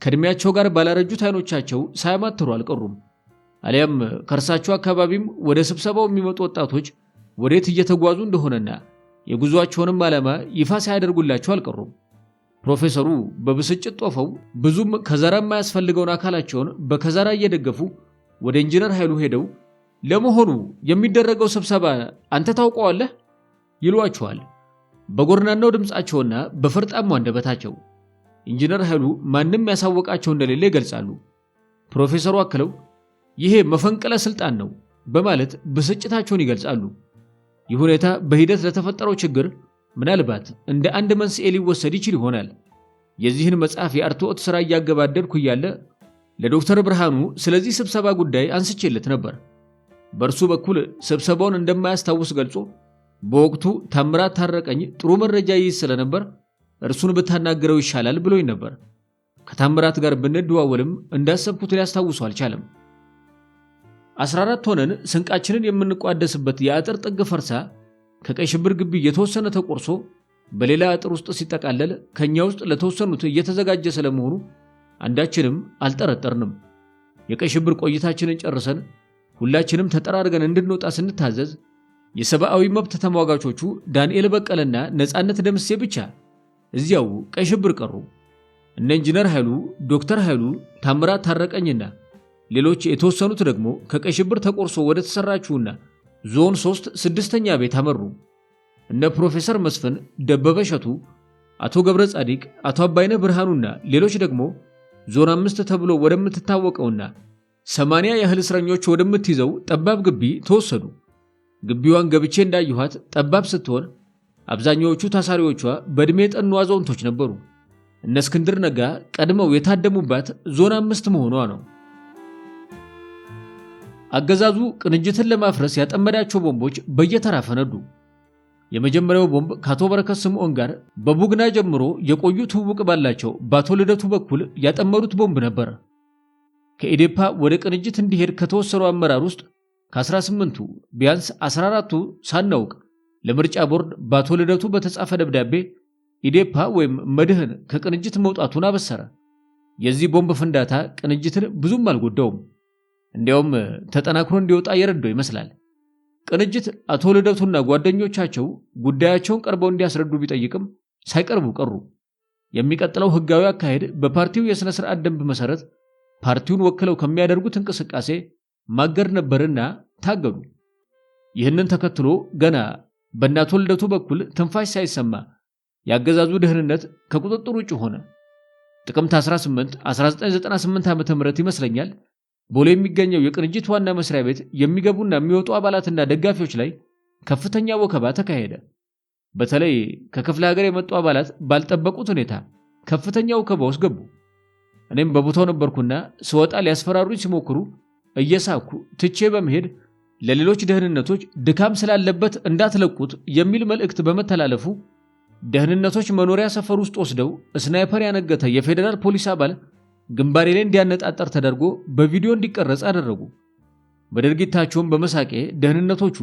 ከእድሜያቸው ጋር ባላረጁት አይኖቻቸው ሳያማትሩ አልቀሩም። አሊያም ከእርሳቸው አካባቢም ወደ ስብሰባው የሚመጡ ወጣቶች ወዴት እየተጓዙ እንደሆነና የጉዟቸውንም ዓላማ ይፋ ሳያደርጉላቸው አልቀሩም። ፕሮፌሰሩ በብስጭት ጦፈው ብዙም ከዘራ የማያስፈልገውን አካላቸውን በከዘራ እየደገፉ ወደ ኢንጂነር ኃይሉ ሄደው ለመሆኑ የሚደረገው ስብሰባ አንተ ታውቀዋለህ ይሏቸዋል። በጎርናናው ድምጻቸውና በፈርጣማው አንደበታቸው ኢንጂነር ኃይሉ ማንም ያሳወቃቸው እንደሌለ ይገልጻሉ። ፕሮፌሰሩ አክለው ይሄ መፈንቅለ ስልጣን ነው በማለት ብስጭታቸውን ይገልጻሉ። ይህ ሁኔታ በሂደት ለተፈጠረው ችግር ምናልባት እንደ አንድ መንስኤ ሊወሰድ ይችል ይሆናል። የዚህን መጽሐፍ የአርትዖት ሥራ እያገባደድኩ እያለ ለዶክተር ብርሃኑ ስለዚህ ስብሰባ ጉዳይ አንስቼለት ነበር። በእርሱ በኩል ስብሰባውን እንደማያስታውስ ገልጾ በወቅቱ ታምራት ታረቀኝ ጥሩ መረጃ ይይዝ ስለነበር እርሱን ብታናገረው ይሻላል ብሎኝ ነበር። ከታምራት ጋር ብንደዋወልም እንዳሰብኩት ሊያስታውሱ አልቻለም። 14 ሆነን ስንቃችንን የምንቋደስበት የአጥር ጥግ ፈርሳ ከቀይ ሽብር ግቢ የተወሰነ ተቆርሶ በሌላ አጥር ውስጥ ሲጠቃለል ከኛ ውስጥ ለተወሰኑት እየተዘጋጀ ስለመሆኑ አንዳችንም አልጠረጠርንም። የቀይ ሽብር ቆይታችንን ጨርሰን ሁላችንም ተጠራርገን እንድንወጣ ስንታዘዝ የሰብአዊ መብት ተሟጋቾቹ ዳንኤል በቀለና ነጻነት ደምሴ ብቻ እዚያው ቀይ ሽብር ቀሩ። እነ ኢንጂነር ኃይሉ፣ ዶክተር ኃይሉ፣ ታምራት ታረቀኝና ሌሎች የተወሰኑት ደግሞ ከቀይ ሽብር ተቆርሶ ወደ ተሰራችውና ዞን 3 6ኛ ቤት አመሩ። እነ ፕሮፌሰር መስፍን፣ ደበበ እሸቱ፣ አቶ ገብረ ጻዲቅ፣ አቶ አባይነ ብርሃኑና ሌሎች ደግሞ ዞን 5 ተብሎ ወደምትታወቀውና 80 ያህል እስረኞች ወደምትይዘው ጠባብ ግቢ ተወሰዱ። ግቢዋን ገብቼ እንዳየኋት ጠባብ ስትሆን አብዛኛዎቹ ታሳሪዎቿ በእድሜ የጠኑ አዛውንቶች ነበሩ። እነ እስክንድር ነጋ ቀድመው የታደሙባት ዞን 5 መሆኗ ነው። አገዛዙ ቅንጅትን ለማፍረስ ያጠመዳቸው ቦምቦች በየተራ ፈነዱ። የመጀመሪያው ቦምብ ከአቶ በረከት ስምዖን ጋር በቡግና ጀምሮ የቆዩ ትውውቅ ባላቸው በአቶ ልደቱ በኩል ያጠመዱት ቦምብ ነበር። ከኢዴፓ ወደ ቅንጅት እንዲሄድ ከተወሰነው አመራር ውስጥ ከ18ቱ ቢያንስ 14ቱ ሳናውቅ ለምርጫ ቦርድ በአቶ ልደቱ በተጻፈ ደብዳቤ ኢዴፓ ወይም መድህን ከቅንጅት መውጣቱን አበሰረ። የዚህ ቦምብ ፍንዳታ ቅንጅትን ብዙም አልጎዳውም። እንዲያውም ተጠናክሮ እንዲወጣ የረዳው ይመስላል። ቅንጅት አቶ ልደቱና ጓደኞቻቸው ጉዳያቸውን ቀርበው እንዲያስረዱ ቢጠይቅም ሳይቀርቡ ቀሩ። የሚቀጥለው ህጋዊ አካሄድ በፓርቲው የሥነ ሥርዓት ደንብ መሠረት ፓርቲውን ወክለው ከሚያደርጉት እንቅስቃሴ ማገድ ነበርና ታገዱ። ይህንን ተከትሎ ገና በእናቶ ልደቱ በኩል ትንፋሽ ሳይሰማ ያገዛዙ ደህንነት ከቁጥጥር ውጭ ሆነ። ጥቅምት 18 1998 ዓ.ም ይመስለኛል ቦሌ የሚገኘው የቅንጅት ዋና መስሪያ ቤት የሚገቡና የሚወጡ አባላትና ደጋፊዎች ላይ ከፍተኛ ወከባ ተካሄደ። በተለይ ከክፍለ ሀገር የመጡ አባላት ባልጠበቁት ሁኔታ ከፍተኛ ወከባ ውስጥ ገቡ። እኔም በቦታው ነበርኩና ስወጣ ሊያስፈራሩኝ ሲሞክሩ እየሳኩ ትቼ በመሄድ ለሌሎች ደህንነቶች ድካም ስላለበት እንዳትለቁት የሚል መልእክት በመተላለፉ ደህንነቶች መኖሪያ ሰፈር ውስጥ ወስደው ስናይፐር ያነገተ የፌዴራል ፖሊስ አባል ግንባሬ ላይ እንዲያነጣጠር ተደርጎ በቪዲዮ እንዲቀረጽ አደረጉ። በድርጊታቸውም በመሳቄ ደህንነቶቹ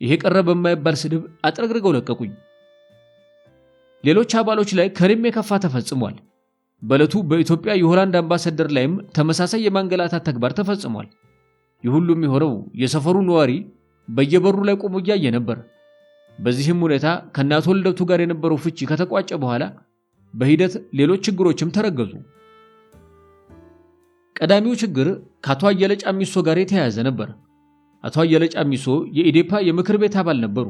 ይሄ ቀረ በማይባል ስድብ አጥረግርገው ለቀቁኝ። ሌሎች አባሎች ላይ ከሪም የከፋ ተፈጽሟል። በዕለቱ በኢትዮጵያ የሆላንድ አምባሳደር ላይም ተመሳሳይ የማንገላታት ተግባር ተፈጽሟል። ይሁሉም የሆነው የሰፈሩ ነዋሪ በየበሩ ላይ ቆሞ እያየ ነበር። በዚህም ሁኔታ ከአቶ ልደቱ ጋር የነበረው ፍቺ ከተቋጨ በኋላ በሂደት ሌሎች ችግሮችም ተረገዙ። ቀዳሚው ችግር ከአቶ አየለ ጫሚሶ ጋር የተያያዘ ነበር። አቶ አየለ ጫሚሶ የኢዴፓ የምክር ቤት አባል ነበሩ።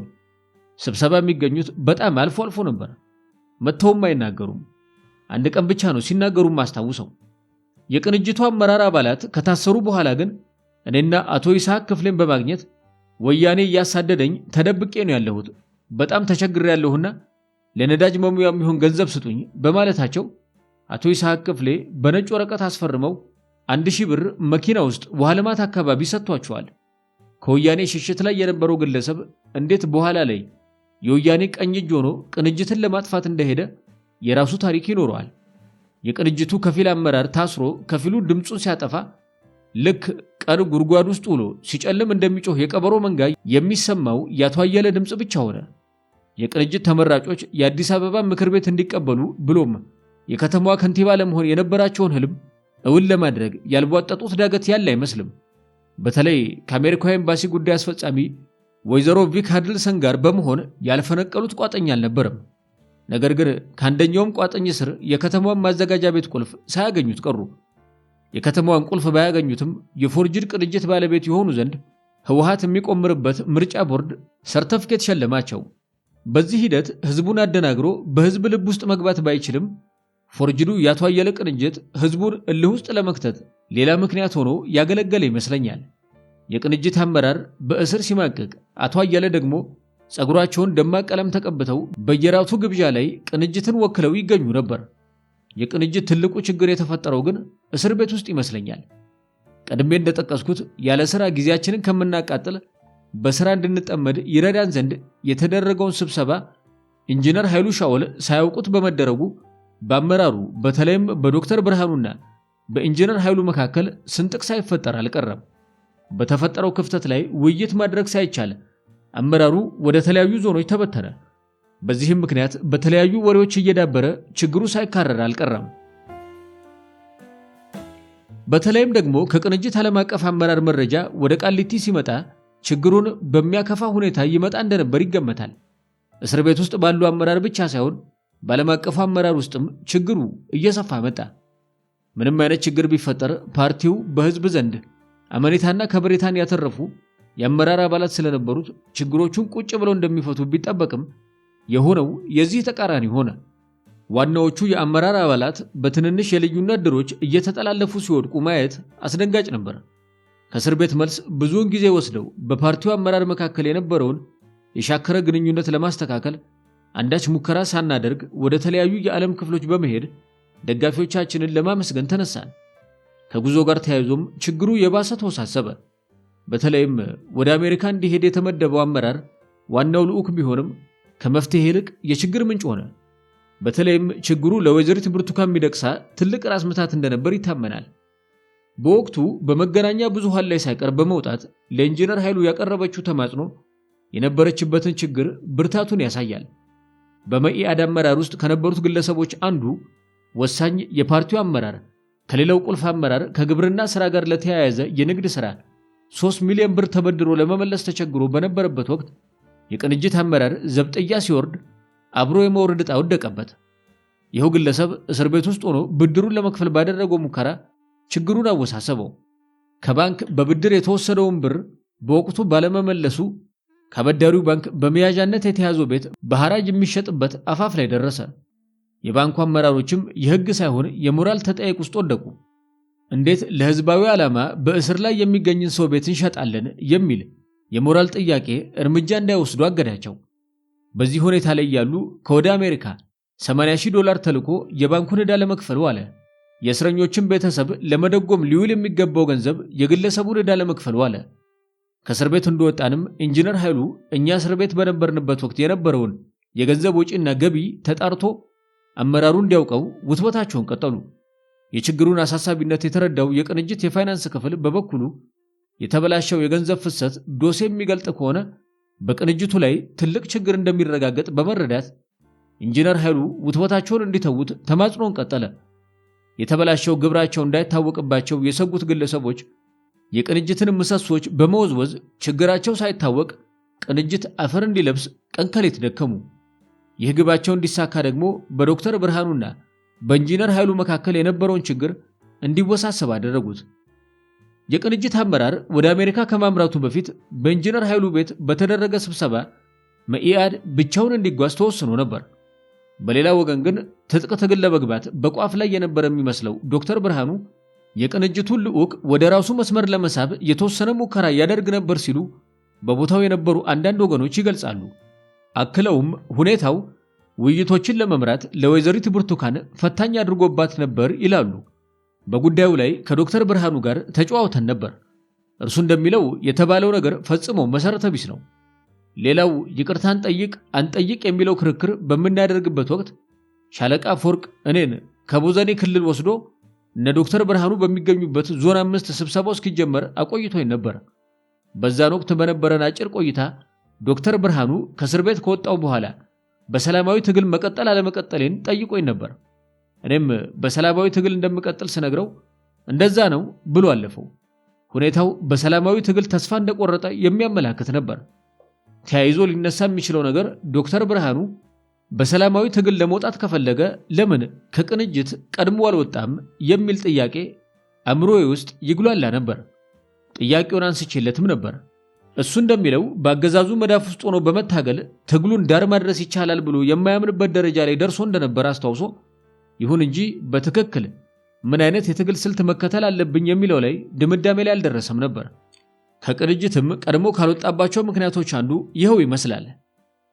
ስብሰባ የሚገኙት በጣም አልፎ አልፎ ነበር። መተውም አይናገሩም። አንድ ቀን ብቻ ነው ሲናገሩም አስታውሰው። የቅንጅቱ አመራር አባላት ከታሰሩ በኋላ ግን እኔና አቶ ይስሐቅ ክፍሌን በማግኘት ወያኔ እያሳደደኝ ተደብቄ ነው ያለሁት፣ በጣም ተቸግሬያለሁና ለነዳጅ መሙያ የሚሆን ገንዘብ ስጡኝ በማለታቸው አቶ ይስሐቅ ክፍሌ በነጭ ወረቀት አስፈርመው 1000 ብር መኪና ውስጥ ውሃ ልማት አካባቢ ሰጥቷቸዋል። ከወያኔ ሽሽት ላይ የነበረው ግለሰብ እንዴት በኋላ ላይ የወያኔ ቀኝ እጅ ሆኖ ቅንጅትን ለማጥፋት እንደሄደ የራሱ ታሪክ ይኖረዋል። የቅንጅቱ ከፊል አመራር ታስሮ ከፊሉ ድምፁን ሲያጠፋ ልክ ቀን ጉድጓድ ውስጥ ውሎ ሲጨልም እንደሚጮህ የቀበሮ መንጋ የሚሰማው የአቶ አየለ ድምፅ ብቻ ሆነ። የቅንጅት ተመራጮች የአዲስ አበባ ምክር ቤት እንዲቀበሉ ብሎም የከተማዋ ከንቲባ ለመሆን የነበራቸውን ህልም እውን ለማድረግ ያልቧጠጡት ዳገት ያለ አይመስልም። በተለይ ከአሜሪካ ኤምባሲ ጉዳይ አስፈጻሚ ወይዘሮ ቪክ ሃድልሰን ጋር በመሆን ያልፈነቀሉት ቋጠኝ አልነበረም። ነገር ግን ከአንደኛውም ቋጠኝ ስር የከተማዋን ማዘጋጃ ቤት ቁልፍ ሳያገኙት ቀሩ። የከተማዋን ቁልፍ ባያገኙትም የፎርጅድ ቅንጅት ባለቤት የሆኑ ዘንድ ህወሓት የሚቆምርበት ምርጫ ቦርድ ሰርተፍኬት ሸለማቸው። በዚህ ሂደት ህዝቡን አደናግሮ በህዝብ ልብ ውስጥ መግባት ባይችልም ፎርጅዱ የአቶ አየለ ቅንጅት ህዝቡን እልህ ውስጥ ለመክተት ሌላ ምክንያት ሆኖ ያገለገለ ይመስለኛል። የቅንጅት አመራር በእስር ሲማቅቅ፣ አቶ አየለ ደግሞ ጸጉራቸውን ደማቅ ቀለም ተቀብተው በየራቱ ግብዣ ላይ ቅንጅትን ወክለው ይገኙ ነበር። የቅንጅት ትልቁ ችግር የተፈጠረው ግን እስር ቤት ውስጥ ይመስለኛል። ቀድሜ እንደጠቀስኩት ያለ ሥራ ጊዜያችንን ከምናቃጥል በሥራ እንድንጠመድ ይረዳን ዘንድ የተደረገውን ስብሰባ ኢንጂነር ኃይሉ ሻውል ሳያውቁት በመደረጉ በአመራሩ በተለይም በዶክተር ብርሃኑና በኢንጂነር ኃይሉ መካከል ስንጥቅ ሳይፈጠር አልቀረም። በተፈጠረው ክፍተት ላይ ውይይት ማድረግ ሳይቻል አመራሩ ወደ ተለያዩ ዞኖች ተበተነ። በዚህም ምክንያት በተለያዩ ወሬዎች እየዳበረ ችግሩ ሳይካረር አልቀረም። በተለይም ደግሞ ከቅንጅት ዓለም አቀፍ አመራር መረጃ ወደ ቃሊቲ ሲመጣ ችግሩን በሚያከፋ ሁኔታ ይመጣ እንደነበር ይገመታል። እስር ቤት ውስጥ ባሉ አመራር ብቻ ሳይሆን በዓለም አቀፉ አመራር ውስጥም ችግሩ እየሰፋ መጣ። ምንም አይነት ችግር ቢፈጠር ፓርቲው በህዝብ ዘንድ አመኔታና ከበሬታን ያተረፉ የአመራር አባላት ስለነበሩት ችግሮቹን ቁጭ ብለው እንደሚፈቱ ቢጠበቅም የሆነው የዚህ ተቃራኒ ሆነ። ዋናዎቹ የአመራር አባላት በትንንሽ የልዩነት ድሮች እየተጠላለፉ ሲወድቁ ማየት አስደንጋጭ ነበር። ከእስር ቤት መልስ ብዙውን ጊዜ ወስደው በፓርቲው አመራር መካከል የነበረውን የሻከረ ግንኙነት ለማስተካከል አንዳች ሙከራ ሳናደርግ ወደ ተለያዩ የዓለም ክፍሎች በመሄድ ደጋፊዎቻችንን ለማመስገን ተነሳን። ከጉዞ ጋር ተያይዞም ችግሩ የባሰ ተወሳሰበ። በተለይም ወደ አሜሪካ እንዲሄድ የተመደበው አመራር ዋናው ልዑክ ቢሆንም ከመፍትሄ ይልቅ የችግር ምንጭ ሆነ። በተለይም ችግሩ ለወይዘሪት ብርቱካን ሚደቅሳ ትልቅ ራስ ምታት እንደነበር ይታመናል። በወቅቱ በመገናኛ ብዙሃን ላይ ሳይቀር በመውጣት ለኢንጂነር ኃይሉ ያቀረበችው ተማጽኖ የነበረችበትን ችግር ብርታቱን ያሳያል። በመኢአድ አመራር ውስጥ ከነበሩት ግለሰቦች አንዱ ወሳኝ የፓርቲው አመራር ከሌላው ቁልፍ አመራር ከግብርና ሥራ ጋር ለተያያዘ የንግድ ሥራ 3 ሚሊዮን ብር ተበድሮ ለመመለስ ተቸግሮ በነበረበት ወቅት የቅንጅት አመራር ዘብጥያ ሲወርድ አብሮ የመውረድ ዕጣ ወደቀበት። ይኸው ግለሰብ እስር ቤት ውስጥ ሆኖ ብድሩን ለመክፈል ባደረገው ሙከራ ችግሩን አወሳሰበው። ከባንክ በብድር የተወሰደውን ብር በወቅቱ ባለመመለሱ ከአበዳሪው ባንክ በመያዣነት የተያዘው ቤት በሐራጅ የሚሸጥበት አፋፍ ላይ ደረሰ። የባንኩ አመራሮችም የሕግ ሳይሆን የሞራል ተጠየቅ ውስጥ ወደቁ። እንዴት ለሕዝባዊ ዓላማ በእስር ላይ የሚገኝን ሰው ቤት እንሸጣለን የሚል የሞራል ጥያቄ እርምጃ እንዳይወስዱ አገዳቸው። በዚህ ሁኔታ ላይ ያሉ ከወደ አሜሪካ $80,000 ተልኮ የባንኩን ዕዳ ለመክፈል ዋለ። የእስረኞችን ቤተሰብ ለመደጎም ሊውል የሚገባው ገንዘብ የግለሰቡን ዕዳ ለመክፈል ዋለ። ከእስር ቤት እንደወጣንም ኢንጂነር ኃይሉ እኛ እስር ቤት በነበርንበት ወቅት የነበረውን የገንዘብ ወጪና ገቢ ተጣርቶ አመራሩ እንዲያውቀው ውትወታቸውን ቀጠሉ። የችግሩን አሳሳቢነት የተረዳው የቅንጅት የፋይናንስ ክፍል በበኩሉ የተበላሸው የገንዘብ ፍሰት ዶሴ የሚገልጥ ከሆነ በቅንጅቱ ላይ ትልቅ ችግር እንደሚረጋገጥ በመረዳት ኢንጂነር ኃይሉ ውትወታቸውን እንዲተዉት ተማጽኖን ቀጠለ። የተበላሸው ግብራቸው እንዳይታወቅባቸው የሰጉት ግለሰቦች የቅንጅትን ምሰሶች በመወዝወዝ ችግራቸው ሳይታወቅ ቅንጅት አፈር እንዲለብስ ቀንከሌት ደከሙ። ይህ ግባቸው እንዲሳካ ደግሞ በዶክተር ብርሃኑና በኢንጂነር ኃይሉ መካከል የነበረውን ችግር እንዲወሳሰብ አደረጉት። የቅንጅት አመራር ወደ አሜሪካ ከማምራቱ በፊት በኢንጂነር ኃይሉ ቤት በተደረገ ስብሰባ መኢአድ ብቻውን እንዲጓዝ ተወስኖ ነበር። በሌላ ወገን ግን ትጥቅ ትግል ለመግባት በቋፍ ላይ የነበረ የሚመስለው ዶክተር ብርሃኑ የቅንጅቱን ልዑክ ወደ ራሱ መስመር ለመሳብ የተወሰነ ሙከራ ያደርግ ነበር ሲሉ በቦታው የነበሩ አንዳንድ ወገኖች ይገልጻሉ። አክለውም ሁኔታው ውይይቶችን ለመምራት ለወይዘሪት ብርቱካን ፈታኝ አድርጎባት ነበር ይላሉ። በጉዳዩ ላይ ከዶክተር ብርሃኑ ጋር ተጨዋውተን ነበር። እርሱ እንደሚለው የተባለው ነገር ፈጽሞ መሰረተ ቢስ ነው። ሌላው ይቅርታን ጠይቅ አንጠይቅ የሚለው ክርክር በምናደርግበት ወቅት ሻለቃ አፈወርቅ እኔን ከቦዘኔ ክልል ወስዶ እነ ዶክተር ብርሃኑ በሚገኙበት ዞን 5 ስብሰባው እስኪጀመር አቆይቶኝ ነበር። በዛን ወቅት በነበረን አጭር ቆይታ ዶክተር ብርሃኑ ከእስር ቤት ከወጣው በኋላ በሰላማዊ ትግል መቀጠል አለመቀጠሌን ጠይቆኝ ነበር። እኔም በሰላማዊ ትግል እንደምቀጥል ስነግረው እንደዛ ነው ብሎ አለፈው። ሁኔታው በሰላማዊ ትግል ተስፋ እንደቆረጠ የሚያመላክት ነበር። ተያይዞ ሊነሳ የሚችለው ነገር ዶክተር ብርሃኑ በሰላማዊ ትግል ለመውጣት ከፈለገ ለምን ከቅንጅት ቀድሞ አልወጣም የሚል ጥያቄ አእምሮዬ ውስጥ ይግሏላ ነበር። ጥያቄውን አንስቼለትም ነበር። እሱ እንደሚለው በአገዛዙ መዳፍ ውስጥ ሆኖ በመታገል ትግሉን ዳር ማድረስ ይቻላል ብሎ የማያምንበት ደረጃ ላይ ደርሶ እንደነበር አስታውሶ፣ ይሁን እንጂ በትክክል ምን አይነት የትግል ስልት መከተል አለብኝ የሚለው ላይ ድምዳሜ ላይ አልደረሰም ነበር። ከቅንጅትም ቀድሞ ካልወጣባቸው ምክንያቶች አንዱ ይኸው ይመስላል።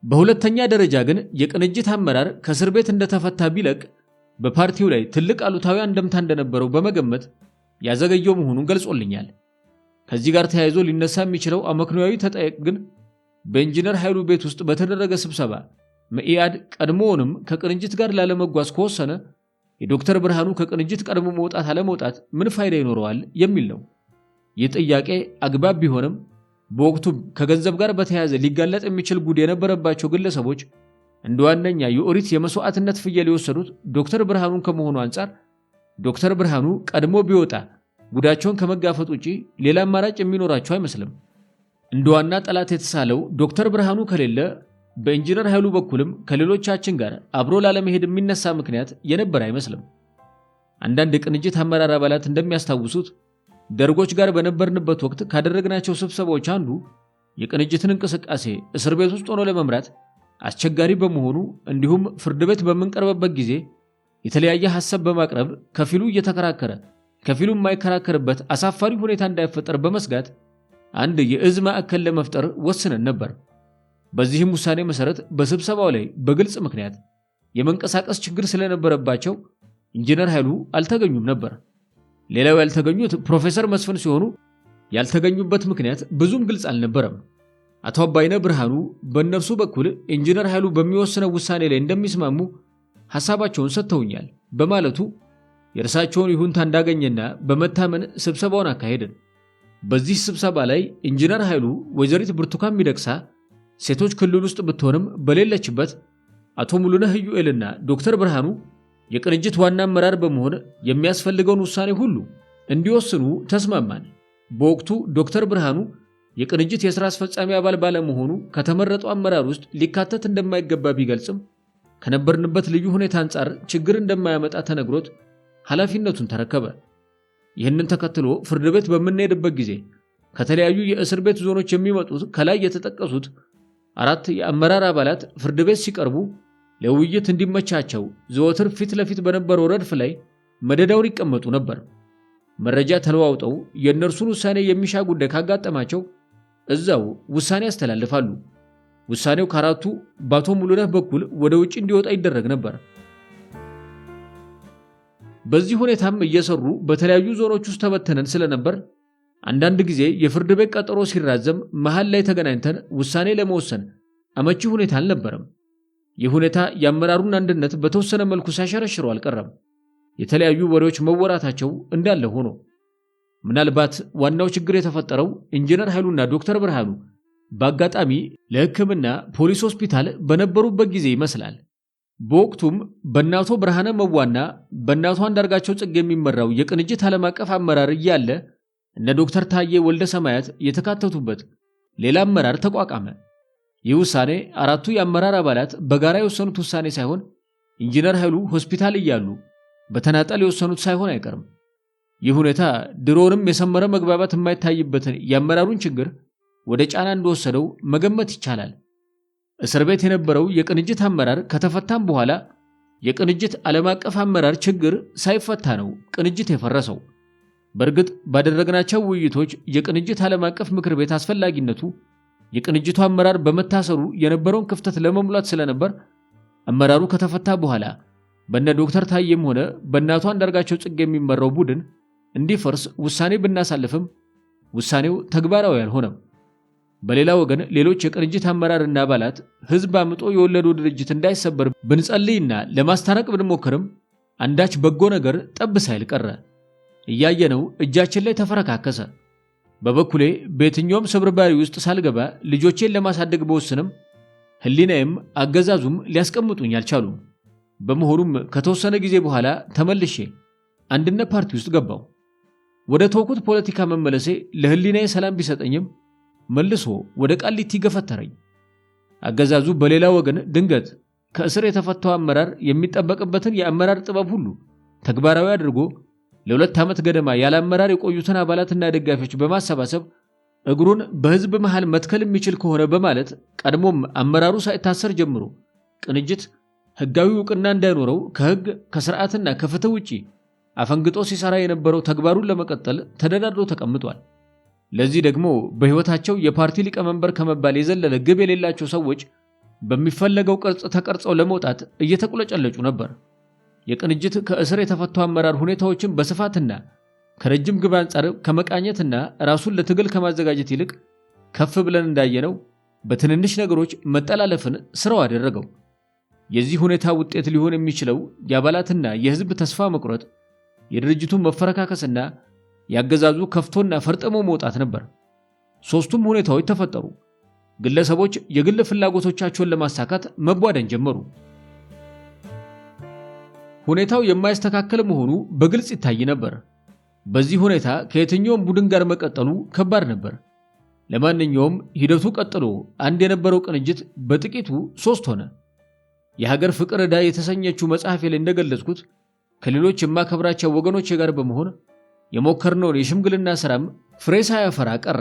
በሁለተኛ ደረጃ ግን የቅንጅት አመራር ከእስር ቤት እንደተፈታ ቢለቅ በፓርቲው ላይ ትልቅ አሉታዊ አንደምታ እንደነበረው በመገመት ያዘገየው መሆኑን ገልጾልኛል። ከዚህ ጋር ተያይዞ ሊነሳ የሚችለው አመክንዮአዊ ተጠየቅ ግን በኢንጂነር ኃይሉ ቤት ውስጥ በተደረገ ስብሰባ መኢአድ ቀድሞውንም ከቅንጅት ጋር ላለመጓዝ ከወሰነ የዶክተር ብርሃኑ ከቅንጅት ቀድሞ መውጣት አለመውጣት ምን ፋይዳ ይኖረዋል የሚል ነው። ይህ ጥያቄ አግባብ ቢሆንም በወቅቱ ከገንዘብ ጋር በተያያዘ ሊጋለጥ የሚችል ጉድ የነበረባቸው ግለሰቦች እንደ ዋነኛ የኦሪት የመስዋዕትነት ፍየል የወሰዱት ዶክተር ብርሃኑን ከመሆኑ አንጻር ዶክተር ብርሃኑ ቀድሞ ቢወጣ ጉዳቸውን ከመጋፈጥ ውጪ ሌላ አማራጭ የሚኖራቸው አይመስልም። እንደ ዋና ጠላት የተሳለው ዶክተር ብርሃኑ ከሌለ በኢንጂነር ኃይሉ በኩልም ከሌሎቻችን ጋር አብሮ ላለመሄድ የሚነሳ ምክንያት የነበር አይመስልም። አንዳንድ የቅንጅት አመራር አባላት እንደሚያስታውሱት ደርጎች ጋር በነበርንበት ወቅት ካደረግናቸው ስብሰባዎች አንዱ የቅንጅትን እንቅስቃሴ እስር ቤት ውስጥ ሆኖ ለመምራት አስቸጋሪ በመሆኑ እንዲሁም ፍርድ ቤት በምንቀርብበት ጊዜ የተለያየ ሐሳብ በማቅረብ ከፊሉ እየተከራከረ ከፊሉ የማይከራከርበት አሳፋሪ ሁኔታ እንዳይፈጠር በመስጋት አንድ የእዝ ማዕከል ለመፍጠር ወስነን ነበር። በዚህም ውሳኔ መሰረት በስብሰባው ላይ በግልጽ ምክንያት የመንቀሳቀስ ችግር ስለነበረባቸው ኢንጂነር ኃይሉ አልተገኙም ነበር። ሌላው ያልተገኙት ፕሮፌሰር መስፍን ሲሆኑ ያልተገኙበት ምክንያት ብዙም ግልጽ አልነበረም። አቶ አባይነ ብርሃኑ በእነርሱ በኩል ኢንጂነር ኃይሉ በሚወስነው ውሳኔ ላይ እንደሚስማሙ ሐሳባቸውን ሰጥተውኛል በማለቱ የእርሳቸውን ይሁንታ እንዳገኘና በመታመን ስብሰባውን አካሄድን። በዚህ ስብሰባ ላይ ኢንጂነር ኃይሉ ወይዘሪት ብርቱካን ሚደቅሳ ሴቶች ክልል ውስጥ ብትሆንም በሌለችበት አቶ ሙሉነህ ኢዩኤልና ዶክተር ብርሃኑ የቅንጅት ዋና አመራር በመሆን የሚያስፈልገውን ውሳኔ ሁሉ እንዲወስኑ ተስማማን። በወቅቱ ዶክተር ብርሃኑ የቅንጅት የሥራ አስፈጻሚ አባል ባለመሆኑ ከተመረጠው አመራር ውስጥ ሊካተት እንደማይገባ ቢገልጽም ከነበርንበት ልዩ ሁኔታ አንጻር ችግር እንደማያመጣ ተነግሮት ኃላፊነቱን ተረከበ። ይህንን ተከትሎ ፍርድ ቤት በምንሄድበት ጊዜ ከተለያዩ የእስር ቤት ዞኖች የሚመጡት ከላይ የተጠቀሱት 4 የአመራር አባላት ፍርድ ቤት ሲቀርቡ ለውይይት እንዲመቻቸው ዘወትር ፊት ለፊት በነበረው ረድፍ ላይ መደዳውን ይቀመጡ ነበር። መረጃ ተለዋውጠው የእነርሱን ውሳኔ የሚሻ ጉዳይ ካጋጠማቸው እዛው ውሳኔ ያስተላልፋሉ። ውሳኔው ከአራቱ በአቶ ሙሉነህ በኩል ወደ ውጭ እንዲወጣ ይደረግ ነበር። በዚህ ሁኔታም እየሰሩ በተለያዩ ዞኖች ውስጥ ተበተነን ስለነበር አንዳንድ ጊዜ የፍርድ ቤት ቀጠሮ ሲራዘም መሃል ላይ ተገናኝተን ውሳኔ ለመወሰን አመቺ ሁኔታ አልነበረም። ይህ ሁኔታ የአመራሩን አንድነት በተወሰነ መልኩ ሲያሸረሽረው አልቀረም። የተለያዩ ወሬዎች መወራታቸው እንዳለ ሆኖ ምናልባት ዋናው ችግር የተፈጠረው ኢንጂነር ኃይሉና ዶክተር ብርሃኑ በአጋጣሚ ለሕክምና ፖሊስ ሆስፒታል በነበሩበት ጊዜ ይመስላል። በወቅቱም በእናቶ ብርሃነ መዋና በእናቶ አንዳርጋቸው ጽጌ የሚመራው የቅንጅት ዓለም አቀፍ አመራር እያለ እነ ዶክተር ታዬ ወልደ ሰማያት የተካተቱበት ሌላ አመራር ተቋቋመ። ይህ ውሳኔ አራቱ የአመራር አባላት በጋራ የወሰኑት ውሳኔ ሳይሆን ኢንጂነር ኃይሉ ሆስፒታል እያሉ በተናጠል የወሰኑት ሳይሆን አይቀርም። ይህ ሁኔታ ድሮንም የሰመረ መግባባት የማይታይበትን የአመራሩን ችግር ወደ ጫና እንደወሰደው መገመት ይቻላል። እስር ቤት የነበረው የቅንጅት አመራር ከተፈታም በኋላ የቅንጅት ዓለም አቀፍ አመራር ችግር ሳይፈታ ነው ቅንጅት የፈረሰው። በእርግጥ ባደረግናቸው ውይይቶች የቅንጅት ዓለም አቀፍ ምክር ቤት አስፈላጊነቱ የቅንጅቱ አመራር በመታሰሩ የነበረውን ክፍተት ለመሙላት ስለነበር አመራሩ ከተፈታ በኋላ በእነ ዶክተር ታዬም ሆነ በእናቶ አንዳርጋቸው ጽጌ የሚመራው ቡድን እንዲፈርስ ውሳኔ ብናሳልፍም ውሳኔው ተግባራዊ አልሆነም። በሌላ ወገን ሌሎች የቅንጅት አመራርና አባላት ህዝብ አምጦ የወለደው ድርጅት እንዳይሰበር ብንጸልይና ለማስታረቅ ብንሞክርም አንዳች በጎ ነገር ጠብ ሳይል ቀረ። እያየነው እጃችን ላይ ተፈረካከሰ። በበኩሌ በየትኛውም ስብርባሪ ውስጥ ሳልገባ ልጆቼን ለማሳደግ በወስንም ህሊናዬም አገዛዙም ሊያስቀምጡኝ አልቻሉም። በመሆኑም ከተወሰነ ጊዜ በኋላ ተመልሼ አንድነት ፓርቲ ውስጥ ገባው። ወደ ተወኩት ፖለቲካ መመለሴ ለህሊናዬ ሰላም ቢሰጠኝም መልሶ ወደ ቃሊቲ ገፈተረኝ። አገዛዙ በሌላ ወገን ድንገት ከእስር የተፈታው አመራር የሚጠበቅበትን የአመራር ጥበብ ሁሉ ተግባራዊ አድርጎ ለ2 ዓመት ገደማ ያለ አመራር የቆዩትን አባላትና ደጋፊዎች በማሰባሰብ እግሩን በህዝብ መሃል መትከል የሚችል ከሆነ በማለት ቀድሞም አመራሩ ሳይታሰር ጀምሮ ቅንጅት ህጋዊ ዕውቅና እንዳይኖረው ከህግ ከስርዓትና ከፍትህ ውጪ አፈንግጦ ሲሰራ የነበረው ተግባሩን ለመቀጠል ተደዳድሮ ተቀምጧል። ለዚህ ደግሞ በህይወታቸው የፓርቲ ሊቀመንበር ከመባል የዘለለ ግብ የሌላቸው ሰዎች በሚፈለገው ቅርጽ ተቀርጸው ለመውጣት እየተቆለጨለጩ ነበር። የቅንጅት ከእስር የተፈታው አመራር ሁኔታዎችን በስፋትና ከረጅም ግብ አንጻር ከመቃኘትና ራሱን ለትግል ከማዘጋጀት ይልቅ ከፍ ብለን እንዳየነው በትንንሽ ነገሮች መጠላለፍን ስራው አደረገው። የዚህ ሁኔታ ውጤት ሊሆን የሚችለው የአባላትና የህዝብ ተስፋ መቁረጥ፣ የድርጅቱን መፈረካከስና ያገዛዙ ከፍቶና ፈርጥሞ መውጣት ነበር። ሶስቱም ሁኔታዎች ተፈጠሩ። ግለሰቦች የግል ፍላጎቶቻቸውን ለማሳካት መቧደን ጀመሩ። ሁኔታው የማይስተካከል መሆኑ በግልጽ ይታይ ነበር። በዚህ ሁኔታ ከየትኛውም ቡድን ጋር መቀጠሉ ከባድ ነበር። ለማንኛውም ሂደቱ ቀጥሎ አንድ የነበረው ቅንጅት በጥቂቱ 3 ሆነ። የሀገር ፍቅር ዕዳ የተሰኘችው መጽሐፌ ላይ እንደገለጽኩት ከሌሎች የማከብራቸው ወገኖች ጋር በመሆን የሞከርነውን የሽምግልና ሥራም ፍሬ ሳያፈራ ቀረ።